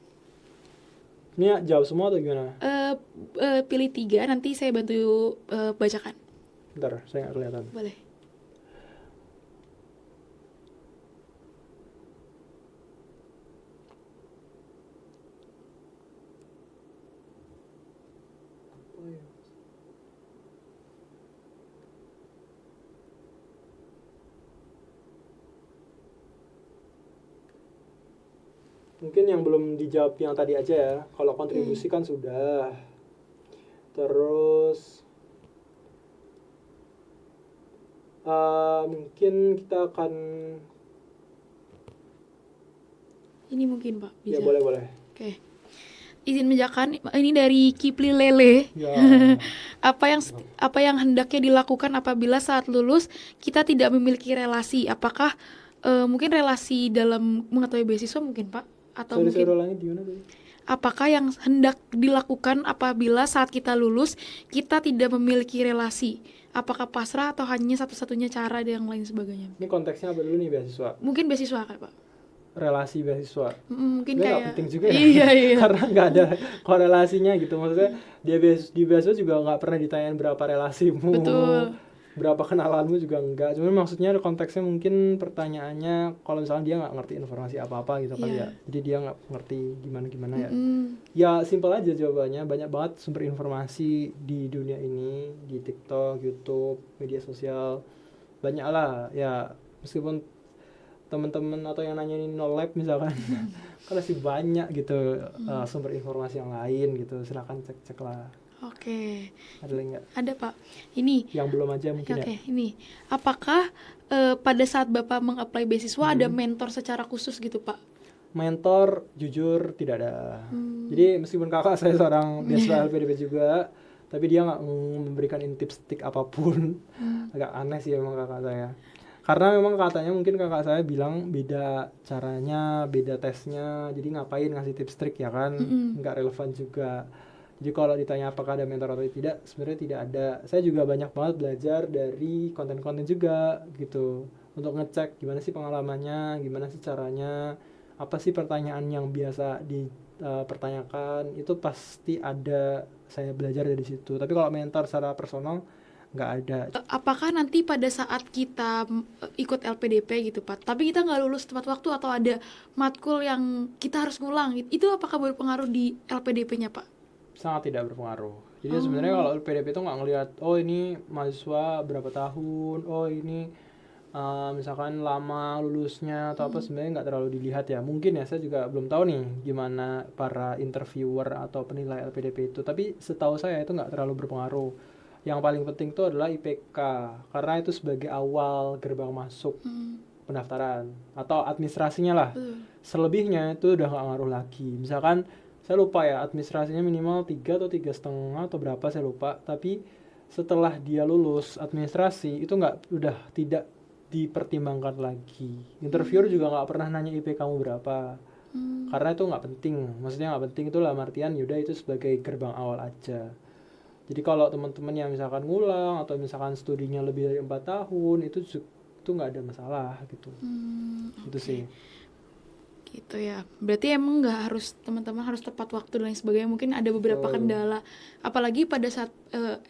Ini jawab semua atau gimana? Pilih 3, nanti saya bantu bacakan. Bentar, saya nggak kelihatan. Boleh. Mungkin yang belum dijawab yang tadi aja ya. Kalau kontribusi kan sudah. Terus mungkin kita akan ini mungkin, Pak, bisa. Ya boleh. Oke. Izin menjakan, ini dari Kipli Lele. Ya. Apa yang hendaknya dilakukan apabila saat lulus kita tidak memiliki relasi? Apakah mungkin relasi dalam mengetahui beasiswa mungkin, Pak? Atau mungkin apakah yang hendak dilakukan apabila saat kita lulus kita tidak memiliki relasi? Apakah pasrah atau hanya satu-satunya cara dan yang lain sebagainya? Ini konteksnya apa dulu nih, beasiswa? Mungkin beasiswa kan, Pak? Relasi beasiswa. Mungkin sebenarnya kayak gak penting juga ya. Iya. Karena nggak ada korelasinya gitu. Maksudnya di beasiswa juga nggak pernah ditanyain berapa relasimu. Betul. Berapa kenalanmu juga enggak. Cuma maksudnya konteksnya mungkin pertanyaannya kalau misalnya dia nggak ngerti informasi apa-apa gitu kali ya. Jadi dia nggak ngerti gimana ya. Ya simpel aja jawabannya. Banyak banget sumber informasi di dunia ini, di TikTok, YouTube, media sosial. Banyak lah ya, meskipun teman-teman atau yang nanyain no lab misalkan kan masih banyak gitu sumber informasi yang lain gitu. Silakan cek lah. Oke. Ada lagi nggak? Ada, Pak. Ini. Yang belum aja mungkin ya. Oke, ini. Apakah pada saat Bapak meng-apply beasiswa ada mentor secara khusus gitu, Pak? Mentor jujur tidak ada. Jadi meskipun kakak saya seorang beasiswa LPDP juga, tapi dia nggak memberikan tips apapun. Agak aneh sih emang kakak saya. Karena memang katanya mungkin kakak saya bilang beda caranya, beda tesnya. Jadi ngapain ngasih tips trik ya kan? Nggak relevan juga. Jadi kalau ditanya apakah ada mentor atau tidak, sebenarnya tidak ada. Saya juga banyak banget belajar dari konten-konten juga gitu. Untuk ngecek gimana sih pengalamannya, gimana sih caranya, apa sih pertanyaan yang biasa dipertanyakan. Itu pasti ada, saya belajar dari situ. Tapi kalau mentor secara personal, nggak ada. Apakah nanti pada saat kita ikut LPDP gitu, Pak, tapi kita nggak lulus tepat waktu atau ada matkul yang kita harus ngulang, itu apakah berpengaruh di LPDP-nya, Pak? Sangat tidak berpengaruh. Jadi sebenarnya kalau PDP itu nggak ngelihat, oh ini mahasiswa berapa tahun, oh ini misalkan lama lulusnya atau apa, sebenarnya nggak terlalu dilihat ya. Mungkin ya, saya juga belum tahu nih gimana para interviewer atau penilai LPDP itu. Tapi setahu saya itu nggak terlalu berpengaruh. Yang paling penting itu adalah IPK, karena itu sebagai awal gerbang masuk pendaftaran atau administrasinya lah. Selebihnya itu udah nggak ngaruh lagi. Misalkan saya lupa ya, administrasinya minimal 3 atau 3,5 atau berapa saya lupa, tapi setelah dia lulus administrasi itu udah tidak dipertimbangkan lagi. Interviewer juga nggak pernah nanya IP kamu berapa, karena itu nggak penting. Maksudnya nggak penting itu lah artian yaudah itu sebagai gerbang awal aja. Jadi kalau teman-teman yang misalkan ngulang atau misalkan studinya lebih dari 4 tahun itu nggak ada masalah gitu. Itu sih. Gitu ya. Berarti emang nggak harus teman-teman harus tepat waktu dan lain sebagainya. Mungkin ada beberapa kendala. Apalagi pada saat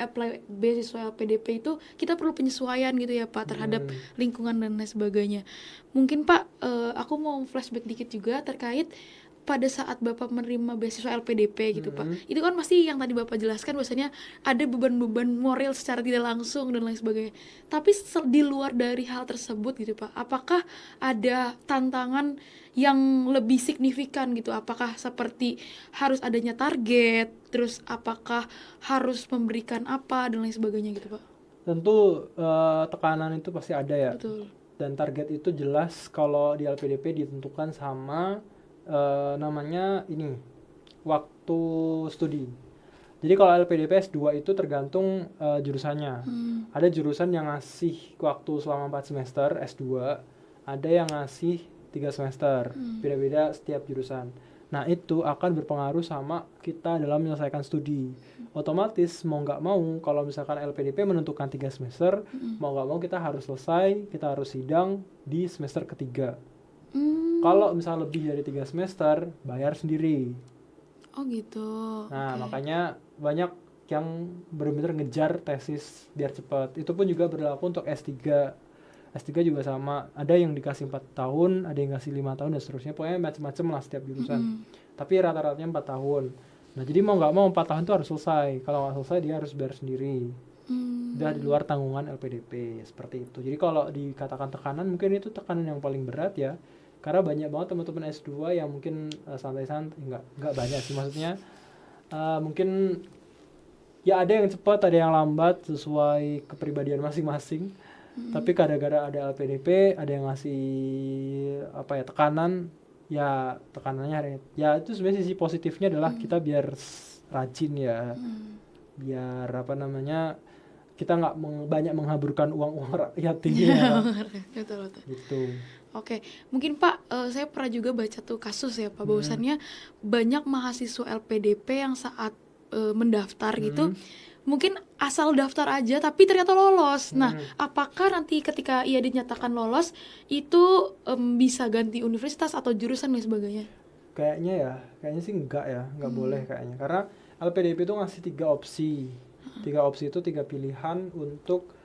apply beasiswa LPDP itu kita perlu penyesuaian gitu ya, Pak, terhadap lingkungan dan lain sebagainya. Mungkin Pak, aku mau flashback dikit juga terkait pada saat Bapak menerima beasiswa LPDP gitu, Pak. Itu kan pasti yang tadi Bapak jelaskan bahwasanya ada beban-beban moral secara tidak langsung dan lain sebagainya. Tapi di luar dari hal tersebut gitu, Pak, apakah ada tantangan yang lebih signifikan gitu? Apakah seperti harus adanya target, terus apakah harus memberikan apa dan lain sebagainya gitu, Pak? Tentu tekanan itu pasti ada ya. Betul. Dan target itu jelas kalau di LPDP ditentukan sama namanya ini waktu studi. Jadi kalau LPDP S2 itu tergantung jurusannya. Ada jurusan yang ngasih waktu selama 4 semester S2, ada yang ngasih 3 semester. Beda-beda setiap jurusan. Nah, itu akan berpengaruh sama kita dalam menyelesaikan studi. Otomatis mau nggak mau, kalau misalkan LPDP menentukan 3 semester, mau nggak mau kita harus selesai, kita harus sidang di semester ketiga. Kalau misalnya lebih dari 3 semester, bayar sendiri. Oh gitu. Nah, makanya banyak yang benar-benar ngejar tesis biar cepat. Itu pun juga berlaku untuk S3. S3 juga sama. Ada yang dikasih 4 tahun, ada yang kasih 5 tahun dan seterusnya. Pokoknya macam-macam lah setiap jurusan. Tapi rata-ratanya 4 tahun. Nah, jadi mau nggak mau 4 tahun itu harus selesai. Kalau nggak selesai dia harus bayar sendiri. Udah di luar tanggungan LPDP, seperti itu. Jadi kalau dikatakan tekanan, mungkin itu tekanan yang paling berat ya. Karena banyak banget teman-teman S2 yang mungkin santai-santai, nggak banyak sih maksudnya. Mungkin ya ada yang cepat, ada yang lambat sesuai kepribadian masing-masing. Tapi gara-gara ada LPDP, ada yang ngasih tekanan, ya tekanannya ya itu sebenarnya sisi positifnya adalah kita biar rajin ya. Biar kita nggak banyak menghaburkan uang rakyat ini ya. Betul. Gitu. Oke, mungkin Pak, saya pernah juga baca tuh kasus ya Pak, bahwasannya banyak mahasiswa LPDP yang saat mendaftar gitu, mungkin asal daftar aja tapi ternyata lolos. Nah, apakah nanti ketika ia dinyatakan lolos, itu bisa ganti universitas atau jurusan dan sebagainya? Kayaknya sih nggak boleh kayaknya. Karena LPDP itu ngasih 3 opsi. 3 opsi itu 3 pilihan untuk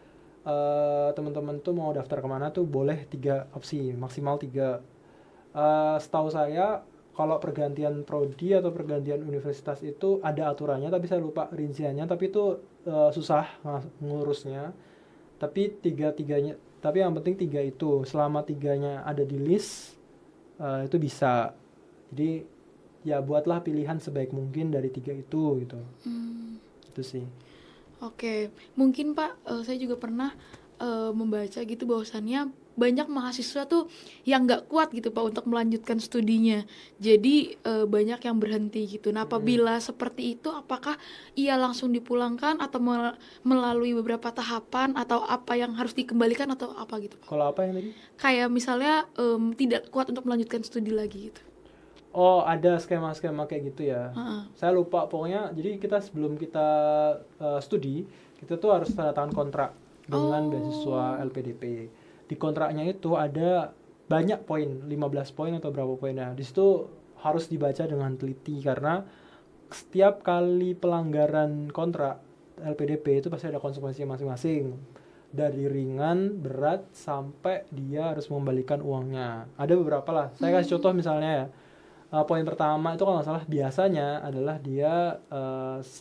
teman-teman tuh mau daftar kemana tuh boleh 3 opsi, maksimal 3. Setahu saya kalau pergantian prodi atau pergantian universitas itu ada aturannya, tapi saya lupa rinciannya, tapi itu susah ngurusnya. Tapi tapi yang penting 3 itu, selama 3-nya ada di list, itu bisa. Jadi ya buatlah pilihan sebaik mungkin dari 3 itu gitu. Itu sih. Oke, mungkin Pak, saya juga pernah membaca gitu bahwasannya banyak mahasiswa tuh yang nggak kuat gitu Pak untuk melanjutkan studinya, jadi banyak yang berhenti gitu. Nah, apabila seperti itu, apakah ia langsung dipulangkan atau melalui beberapa tahapan, atau apa yang harus dikembalikan atau apa gitu Pak? Kalau apa yang tadi? Kayak misalnya tidak kuat untuk melanjutkan studi lagi gitu. Oh, ada skema-skema kayak gitu ya. Saya lupa, pokoknya jadi kita sebelum kita studi, kita tuh harus tanda tangan kontrak dengan beasiswa LPDP. Di kontraknya itu ada banyak poin, 15 poin atau berapa poinnya. Di situ harus dibaca dengan teliti karena setiap kali pelanggaran kontrak LPDP itu pasti ada konsekuensinya masing-masing. Dari ringan, berat, sampai dia harus mengembalikan uangnya. Ada beberapa lah. Saya kasih contoh misalnya ya. Poin pertama itu kalau nggak salah biasanya adalah dia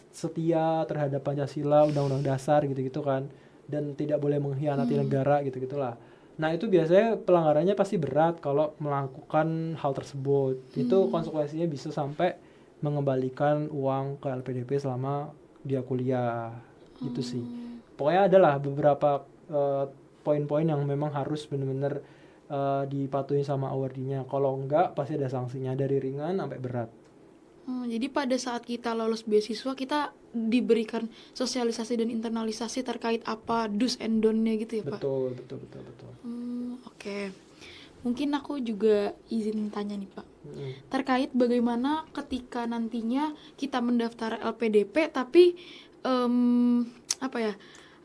setia terhadap Pancasila, Undang-Undang Dasar gitu-gitu kan, dan tidak boleh mengkhianati negara gitu-gitulah. Nah, itu biasanya pelanggarannya pasti berat kalau melakukan hal tersebut. Itu konsekuensinya bisa sampai mengembalikan uang ke LPDP selama dia kuliah. Gitu sih. Pokoknya adalah beberapa poin-poin yang memang harus benar-benar dipatuhi sama awardinya. Kalau enggak pasti ada sanksinya dari ringan sampai berat. Jadi pada saat kita lolos beasiswa, kita diberikan sosialisasi dan internalisasi terkait apa do's and don't-nya gitu ya Pak? Betul. Oke. Mungkin aku juga izin tanya nih Pak, terkait bagaimana ketika nantinya kita mendaftar LPDP tapi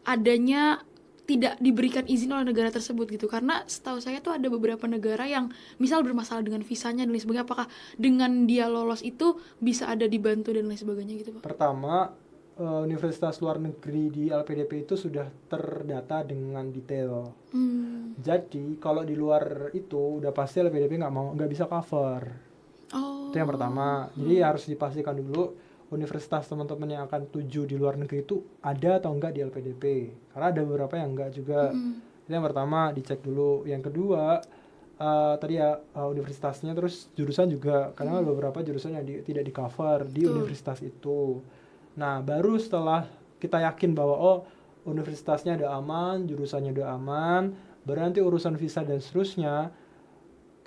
adanya tidak diberikan izin oleh negara tersebut gitu. Karena setahu saya tuh ada beberapa negara yang misal bermasalah dengan visanya dan lain sebagainya. Apakah dengan dia lolos itu bisa ada dibantu dan lain sebagainya gitu Pak? Pertama, universitas luar negeri di LPDP itu sudah terdata dengan detail. Jadi kalau di luar itu udah pasti LPDP nggak bisa cover. Itu yang pertama. Jadi harus dipastikan dulu universitas teman-teman yang akan tuju di luar negeri itu ada atau enggak di LPDP. Karena ada beberapa yang enggak juga. Itu yang pertama, dicek dulu. Yang kedua, tadi ya universitasnya, terus jurusan juga. Karena ada beberapa jurusan yang tidak di cover di universitas itu. Nah, baru setelah kita yakin bahwa universitasnya udah aman, jurusannya udah aman, berarti urusan visa dan seterusnya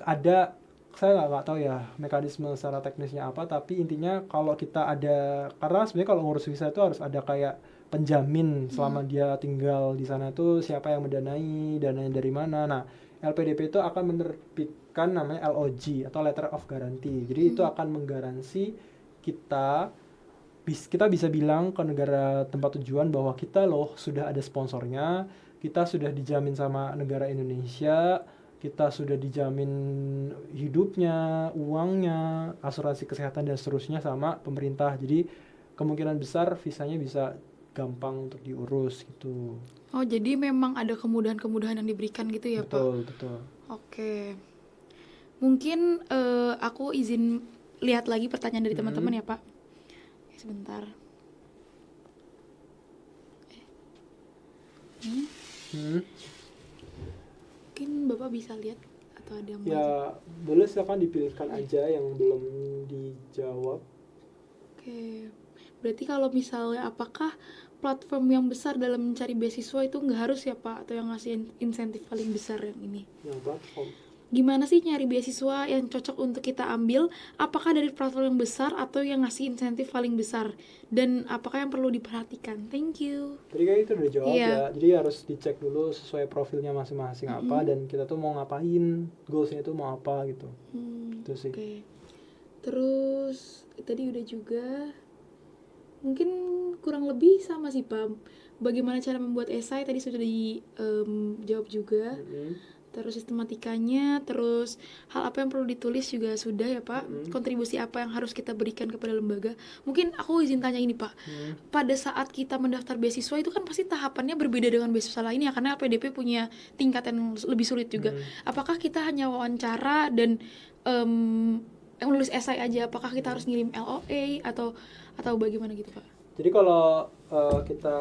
ada saya nggak tahu ya mekanisme secara teknisnya apa, tapi intinya kalau kita ada, karena sebenarnya kalau ngurus visa itu harus ada kayak penjamin selama dia tinggal di sana itu siapa yang mendanai, dananya dari mana. Nah, LPDP itu akan menerbitkan namanya LOG atau Letter of Guarantee. Jadi itu akan menggaransi kita bisa bilang ke negara tempat tujuan bahwa kita loh sudah ada sponsornya, kita sudah dijamin sama negara Indonesia, kita sudah dijamin hidupnya, uangnya, asuransi kesehatan dan seterusnya sama pemerintah. Jadi kemungkinan besar visanya bisa gampang untuk diurus gitu. Oh, jadi memang ada kemudahan-kemudahan yang diberikan gitu ya, betul, Pak? Betul. Oke. Mungkin aku izin lihat lagi pertanyaan dari teman-teman ya, Pak. Sebentar. Mungkin Bapak bisa lihat atau ada yang ya boleh, silakan dipilihkan aja yang belum dijawab. Oke. Berarti kalau misalnya apakah platform yang besar dalam mencari beasiswa itu nggak harus ya Pak, atau yang ngasih insentif paling besar yang ini? Yang platform. Gimana sih nyari beasiswa yang cocok untuk kita ambil? Apakah dari platform yang besar atau yang ngasih insentif paling besar? Dan apakah yang perlu diperhatikan? Thank you. Tadi kayak itu udah jawab ya. Jadi harus dicek dulu sesuai profilnya masing-masing apa, dan kita tuh mau ngapain, goalsnya itu mau apa gitu. Itu sih. Oke. Terus tadi udah juga. Mungkin kurang lebih sama sih Pak. Bagaimana cara membuat esai tadi sudah dijawab juga. Terus sistematikanya, terus hal apa yang perlu ditulis juga sudah ya Pak. Kontribusi apa yang harus kita berikan kepada lembaga. Mungkin aku izin tanya ini Pak. Pada saat kita mendaftar beasiswa itu kan pasti tahapannya berbeda dengan beasiswa lainnya, karena LPDP punya tingkat yang lebih sulit juga. Apakah kita hanya wawancara dan yang nulis esai aja? Apakah kita harus ngirim LOA atau bagaimana gitu Pak? Jadi kalau kita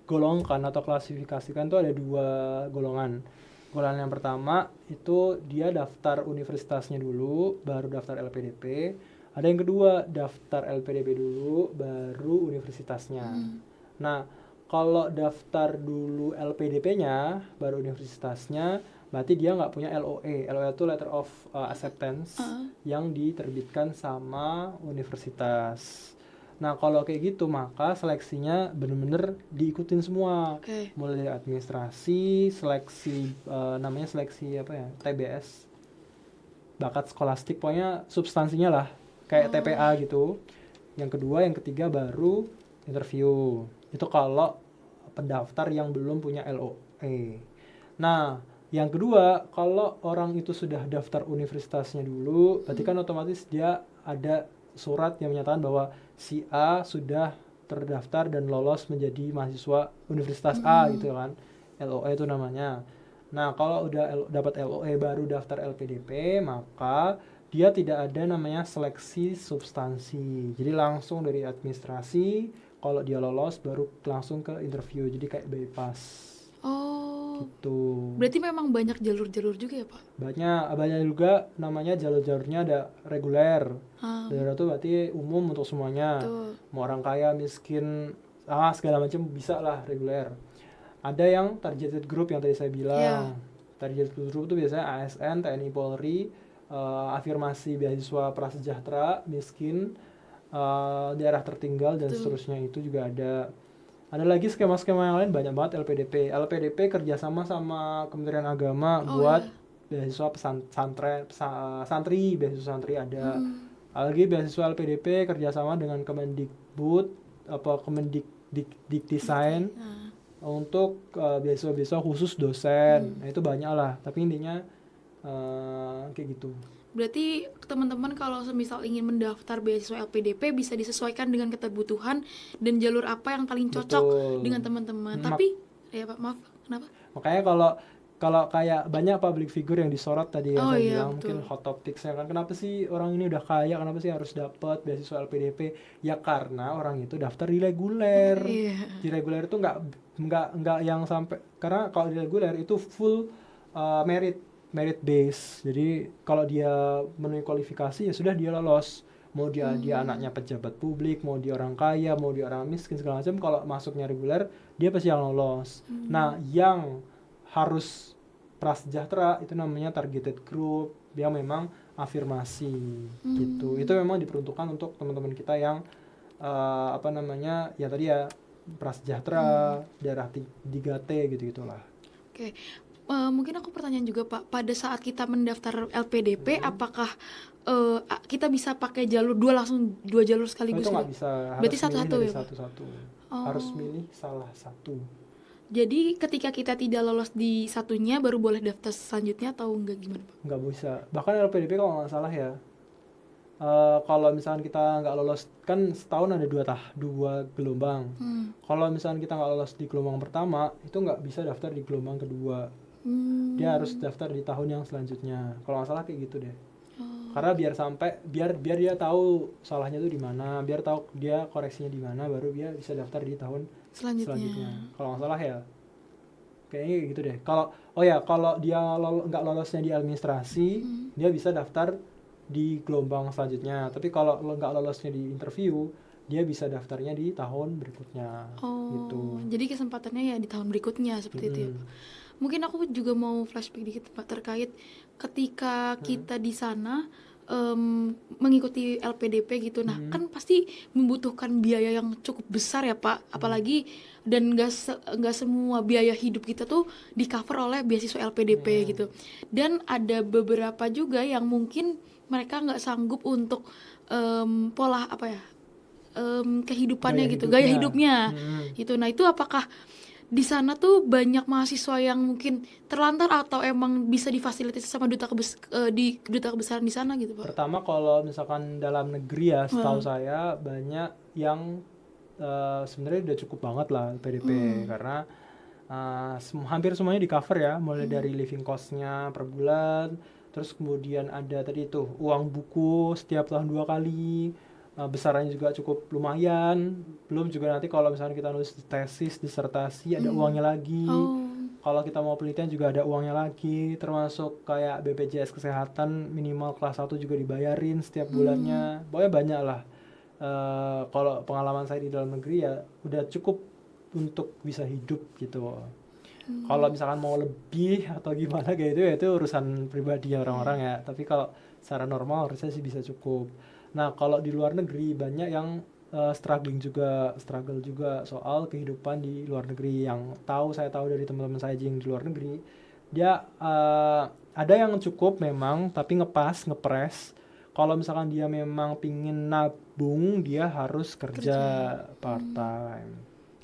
golongkan atau klasifikasikan tuh ada 2 golongan. Golongan yang pertama itu dia daftar universitasnya dulu, baru daftar LPDP. Ada yang kedua, daftar LPDP dulu, baru universitasnya. Nah, kalau daftar dulu LPDP-nya, baru universitasnya, berarti dia nggak punya LOA. LOA itu Letter of Acceptance yang diterbitkan sama universitas. Nah, kalau kayak gitu, maka seleksinya bener-bener diikutin semua. Mulai dari administrasi, seleksi, namanya seleksi apa ya, TBS, bakat skolastik, pokoknya substansinya lah, kayak TPA gitu. Yang kedua, yang ketiga baru interview. Itu kalau pendaftar yang belum punya LOA. Nah, yang kedua, kalau orang itu sudah daftar universitasnya dulu, berarti kan otomatis dia ada surat yang menyatakan bahwa si A sudah terdaftar dan lolos menjadi mahasiswa Universitas A gitu kan. LOA itu namanya. Nah, kalau udah dapat LOA baru daftar LPDP, maka dia tidak ada namanya seleksi substansi. Jadi langsung dari administrasi, kalau dia lolos baru langsung ke interview. Jadi kayak bypass. Gitu. Berarti memang banyak jalur-jalur juga ya Pak? Banyak juga, namanya jalur-jalurnya ada reguler. Reguler itu berarti umum untuk semuanya. Mau orang kaya, miskin, segala macam bisa lah reguler. Ada yang targeted group yang tadi saya bilang. Targeted group itu biasanya ASN, TNI, Polri, afirmasi beasiswa prasejahtera, miskin, daerah tertinggal dan seterusnya, itu juga ada. Ada lagi skema-skema yang lain banyak banget. LPDP kerjasama sama Kementerian Agama buat beasiswa santri, beasiswa santri ada. Lagi beasiswa LPDP kerjasama dengan Kemendikbud, Kemendikdesain untuk beasiswa khusus dosen. Nah, itu banyak lah. Tapi intinya kayak gitu. Berarti teman-teman kalau semisal ingin mendaftar beasiswa LPDP bisa disesuaikan dengan kebutuhan dan jalur apa yang paling cocok dengan teman-teman. Tapi ya Pak, maaf, kenapa? Makanya kalau kayak banyak public figure yang disorot tadi yang saya bilang, mungkin hot topics-nya kan, kenapa sih orang ini udah kaya, kenapa sih harus dapat beasiswa LPDP? Ya karena orang itu daftar di reguler. Di reguler itu nggak yang sampai, karena kalau di reguler itu full merit base. Jadi kalau dia memenuhi kualifikasi ya sudah dia lolos. Mau dia anaknya pejabat publik, mau dia orang kaya, mau dia orang miskin segala macam, kalau masuknya reguler dia pasti yang lolos. Nah, yang harus prasejahtera itu namanya targeted group yang memang afirmasi gitu. Itu memang diperuntukkan untuk teman-teman kita yang ya tadi ya prasejahtera, daerah 3T gitu-gitulah. Oke. Mungkin aku pertanyaan juga Pak, pada saat kita mendaftar LPDP apakah kita bisa pakai jalur dua jalur sekaligus? Itu nggak bisa, berarti satu-satu ya Pak? Satu-satu. Harus milih salah satu. Jadi ketika kita tidak lolos di satunya baru boleh daftar selanjutnya atau enggak, gimana Pak? Nggak bisa, bahkan LPDP kalau nggak salah ya, kalau misalkan kita nggak lolos, kan setahun ada dua gelombang. Kalau misalkan kita nggak lolos di gelombang pertama, itu nggak bisa daftar di gelombang kedua. Dia harus daftar di tahun yang selanjutnya. Kalau nggak salah kayak gitu deh. Karena biar dia tahu salahnya tuh di mana, biar tahu dia koreksinya di mana, baru dia bisa daftar di tahun selanjutnya. Kalau nggak salah ya, kayaknya gitu deh. Kalau dia nggak lolosnya di administrasi, dia bisa daftar di gelombang selanjutnya. Tapi kalau nggak lolosnya di interview, dia bisa daftarnya di tahun berikutnya. Gitu. Jadi kesempatannya ya di tahun berikutnya seperti itu ya Pak. Mungkin aku juga mau flashback dikit Pak terkait ketika kita di sana mengikuti LPDP gitu. Nah, kan pasti membutuhkan biaya yang cukup besar ya Pak. Apalagi dan nggak semua biaya hidup kita tuh di cover oleh beasiswa LPDP gitu. Dan ada beberapa juga yang mungkin mereka nggak sanggup untuk pola kehidupannya gaya hidupnya gitu. Nah, itu apakah di sana tuh banyak mahasiswa yang mungkin terlantar atau emang bisa difasilitasi sama duta kebesaran di sana gitu Pak? Pertama, kalau misalkan dalam negeri ya, setahu saya banyak yang sebenarnya udah cukup banget lah PDP, karena hampir semuanya di cover ya, mulai dari living cost-nya per bulan, terus kemudian ada tadi tuh uang buku setiap tahun 2 kali, besarannya juga cukup lumayan. Belum juga nanti kalau misalnya kita nulis tesis, disertasi, ada uangnya lagi. Kalau kita mau penelitian juga ada uangnya lagi, termasuk kayak BPJS Kesehatan minimal kelas 1 juga dibayarin setiap bulannya. Pokoknya banyak lah. Kalau pengalaman saya di dalam negeri ya udah cukup untuk bisa hidup gitu. Kalau misalkan mau lebih atau gimana kayak itu ya itu urusan pribadi orang-orang ya. Tapi kalau secara normal harusnya sih bisa cukup. Nah, kalau di luar negeri banyak yang struggle juga soal kehidupan di luar negeri. Yang saya tahu dari teman-teman saya yang di luar negeri, dia ada yang cukup memang, tapi ngepres. Kalau misalkan dia memang pingin nabung, dia harus kerja part time.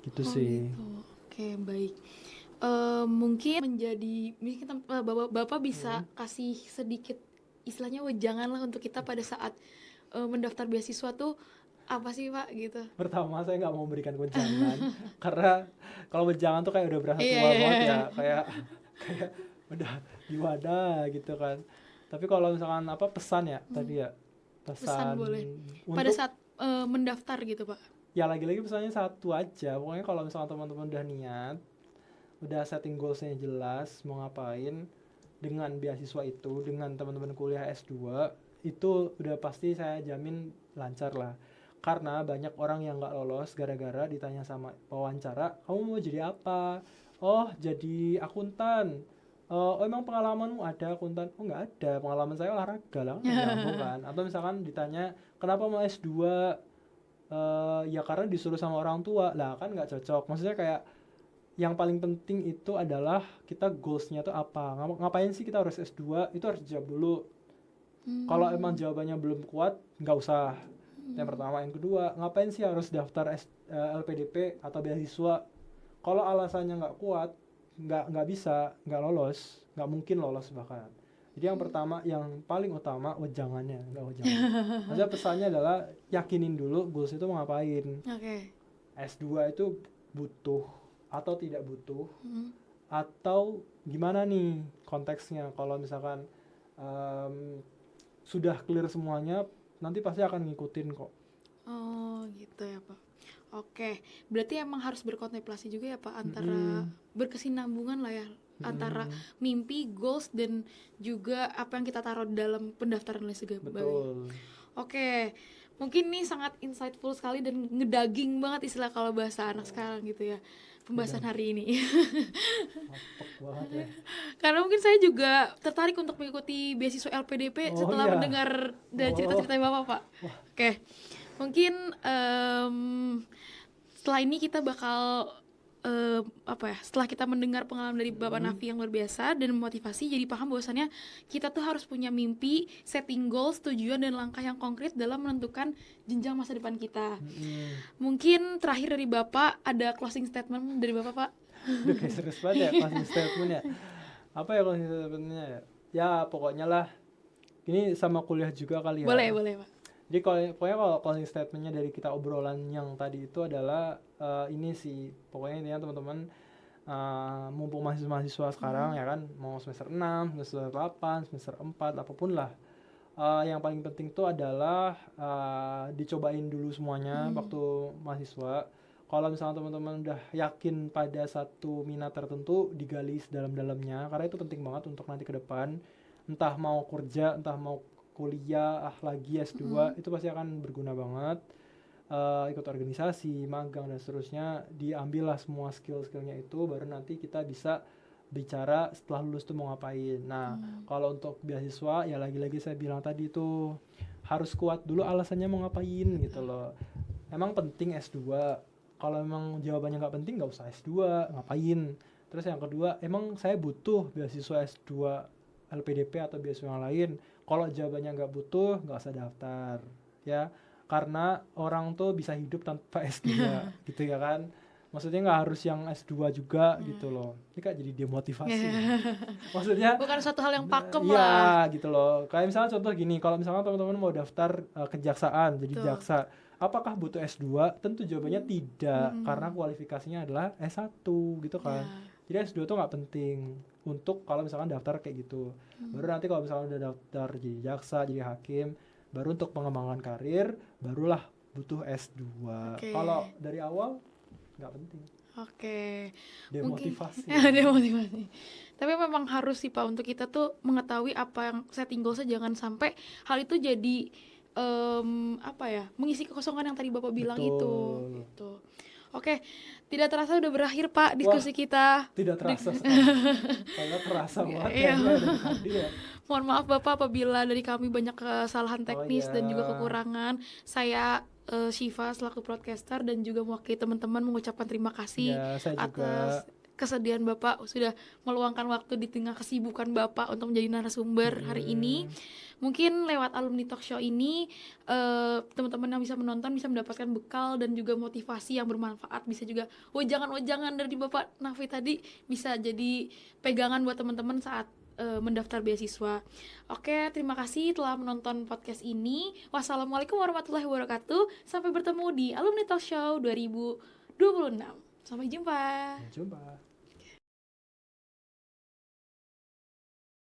Gitu sih. Gitu. Oke, baik. Mungkin Bapak bisa kasih sedikit istilahnya wejangan lah untuk kita pada saat mendaftar beasiswa tuh apa sih Pak gitu. Pertama saya nggak mau memberikan wejangan karena kalau wejangan tuh kayak udah berasa tua banget ya, kayak udah gimana gitu kan. Tapi kalau misalkan pesan ya tadi ya, pesan boleh pada saat mendaftar gitu Pak. Ya lagi-lagi pesannya satu aja, pokoknya kalau misalkan teman-teman udah niat, udah setting goalsnya jelas mau ngapain dengan beasiswa itu, dengan teman-teman kuliah S2 itu udah pasti saya jamin lancar lah. Karena banyak orang yang nggak lolos gara-gara ditanya sama wawancara, kamu mau jadi apa? Oh, jadi akuntan. Oh, emang pengalamanmu ada akuntan? Oh, nggak ada, pengalaman saya olahraga lah, kan. Atau misalkan ditanya kenapa mau S2? Ya karena disuruh sama orang tua lah, kan nggak cocok. Maksudnya kayak yang paling penting itu adalah kita goalsnya tuh apa, ngapain sih kita harus S2, itu harus dijawab dulu. Kalau emang jawabannya belum kuat, nggak usah. Yang pertama. Yang kedua, ngapain sih harus daftar LPDP atau beasiswa? Kalau alasannya nggak kuat, nggak bisa, nggak lolos, nggak mungkin lolos bahkan. Jadi yang pertama, yang paling utama wejangannya, nggak wejangan. Maksudnya pesannya adalah yakinin dulu goals itu mau ngapain. S2 itu butuh atau tidak butuh, atau gimana nih konteksnya. Kalau misalkan sudah clear semuanya, nanti pasti akan ngikutin kok. Oh gitu ya Pak. Oke, berarti emang harus berkontemplasi juga ya Pak, antara berkesinambungan lah ya, antara mimpi, goals, dan juga apa yang kita taruh dalam pendaftaran dan segala. Betul. Oke, mungkin ini sangat insightful sekali dan ngedaging banget istilah kalau bahasa anak sekarang gitu ya. pembahasan hari ini. Mantap banget ya. Karena mungkin saya juga tertarik untuk mengikuti beasiswa LPDP setelah mendengar dari cerita-cerita Bapak, Pak. Oke. Mungkin setelah ini kita bakal setelah kita mendengar pengalaman dari Bapak Nafi yang luar biasa dan memotivasi, jadi paham bahwasannya kita tuh harus punya mimpi, setting goals, tujuan dan langkah yang konkret dalam menentukan jenjang masa depan kita. Mungkin terakhir dari Bapak ada closing statement dari Bapak, Pak. Udah kayak serius banget ya closing statement ya. Apa ya closing statementnya ya? Ya pokoknya lah, ini sama kuliah juga kali ya. Boleh Pak. Jadi pokoknya kalau closing statementnya dari kita obrolan yang tadi itu adalah ini sih, pokoknya intinya teman-teman mumpung mahasiswa sekarang ya kan, mau semester 6, semester 8, semester 4, apapun lah, yang paling penting itu adalah dicobain dulu semuanya waktu mahasiswa. Kalau misalnya teman-teman udah yakin pada satu minat tertentu, digali sedalam-dalamnya, karena itu penting banget untuk nanti ke depan, entah mau kerja, entah mau kuliah lagi S2, itu pasti akan berguna banget. Ikut organisasi, magang dan seterusnya, diambillah semua skill-skillnya itu, baru nanti kita bisa bicara setelah lulus tuh mau ngapain. Nah, kalau untuk beasiswa ya lagi-lagi saya bilang tadi itu harus kuat dulu alasannya mau ngapain gitu loh. Emang penting S2. Kalau emang jawabannya nggak penting, nggak usah S2, ngapain. Terus yang kedua, emang saya butuh beasiswa S2 LPDP atau beasiswa yang lain. Kalau jawabannya nggak butuh, nggak usah daftar ya, karena orang tuh bisa hidup tanpa S2 gitu ya kan. Maksudnya nggak harus yang S2 juga gitu loh. Ini kan jadi demotivasi. Maksudnya bukan suatu hal yang pakem lah. Iya gitu loh. Kayak misalnya contoh gini, kalau misalnya teman-teman mau daftar kejaksaan, jadi jaksa, apakah butuh S2? Tentu jawabannya tidak, karena kualifikasinya adalah S1 gitu kan. Jadi S2 tuh nggak penting untuk kalau misalkan daftar kayak gitu. Baru nanti kalau misalkan udah daftar jadi jaksa, jadi hakim, baru untuk pengembangan karir, barulah butuh S2. Kalau dari awal nggak penting. Demotivasi. Demotivasi. Tapi memang harus sih Pak, untuk kita tuh mengetahui apa yang setting goalsnya, jangan sampai hal itu jadi mengisi kekosongan yang tadi Bapak bilang itu. Gitu. Oke, tidak terasa udah berakhir Pak diskusi kita. Tidak terasa. Saya terasa banget ya. Mohon maaf Bapak apabila dari kami banyak kesalahan teknis dan juga kekurangan. Saya Syifa selaku broadcaster dan juga mewakili teman-teman mengucapkan terima kasih atas kesediaan Bapak sudah meluangkan waktu di tengah kesibukan Bapak untuk menjadi narasumber hari ini. Mungkin lewat Alumni Talk Show ini teman-teman yang bisa menonton bisa mendapatkan bekal dan juga motivasi yang bermanfaat. Bisa juga wejangan-wejangan dari Bapak Nafi tadi bisa jadi pegangan buat teman-teman saat mendaftar beasiswa. Oke, terima kasih telah menonton podcast ini. Wassalamualaikum warahmatullahi wabarakatuh. Sampai bertemu di Alumni Talk Show 2026. Sampai jumpa. Sampai jumpa.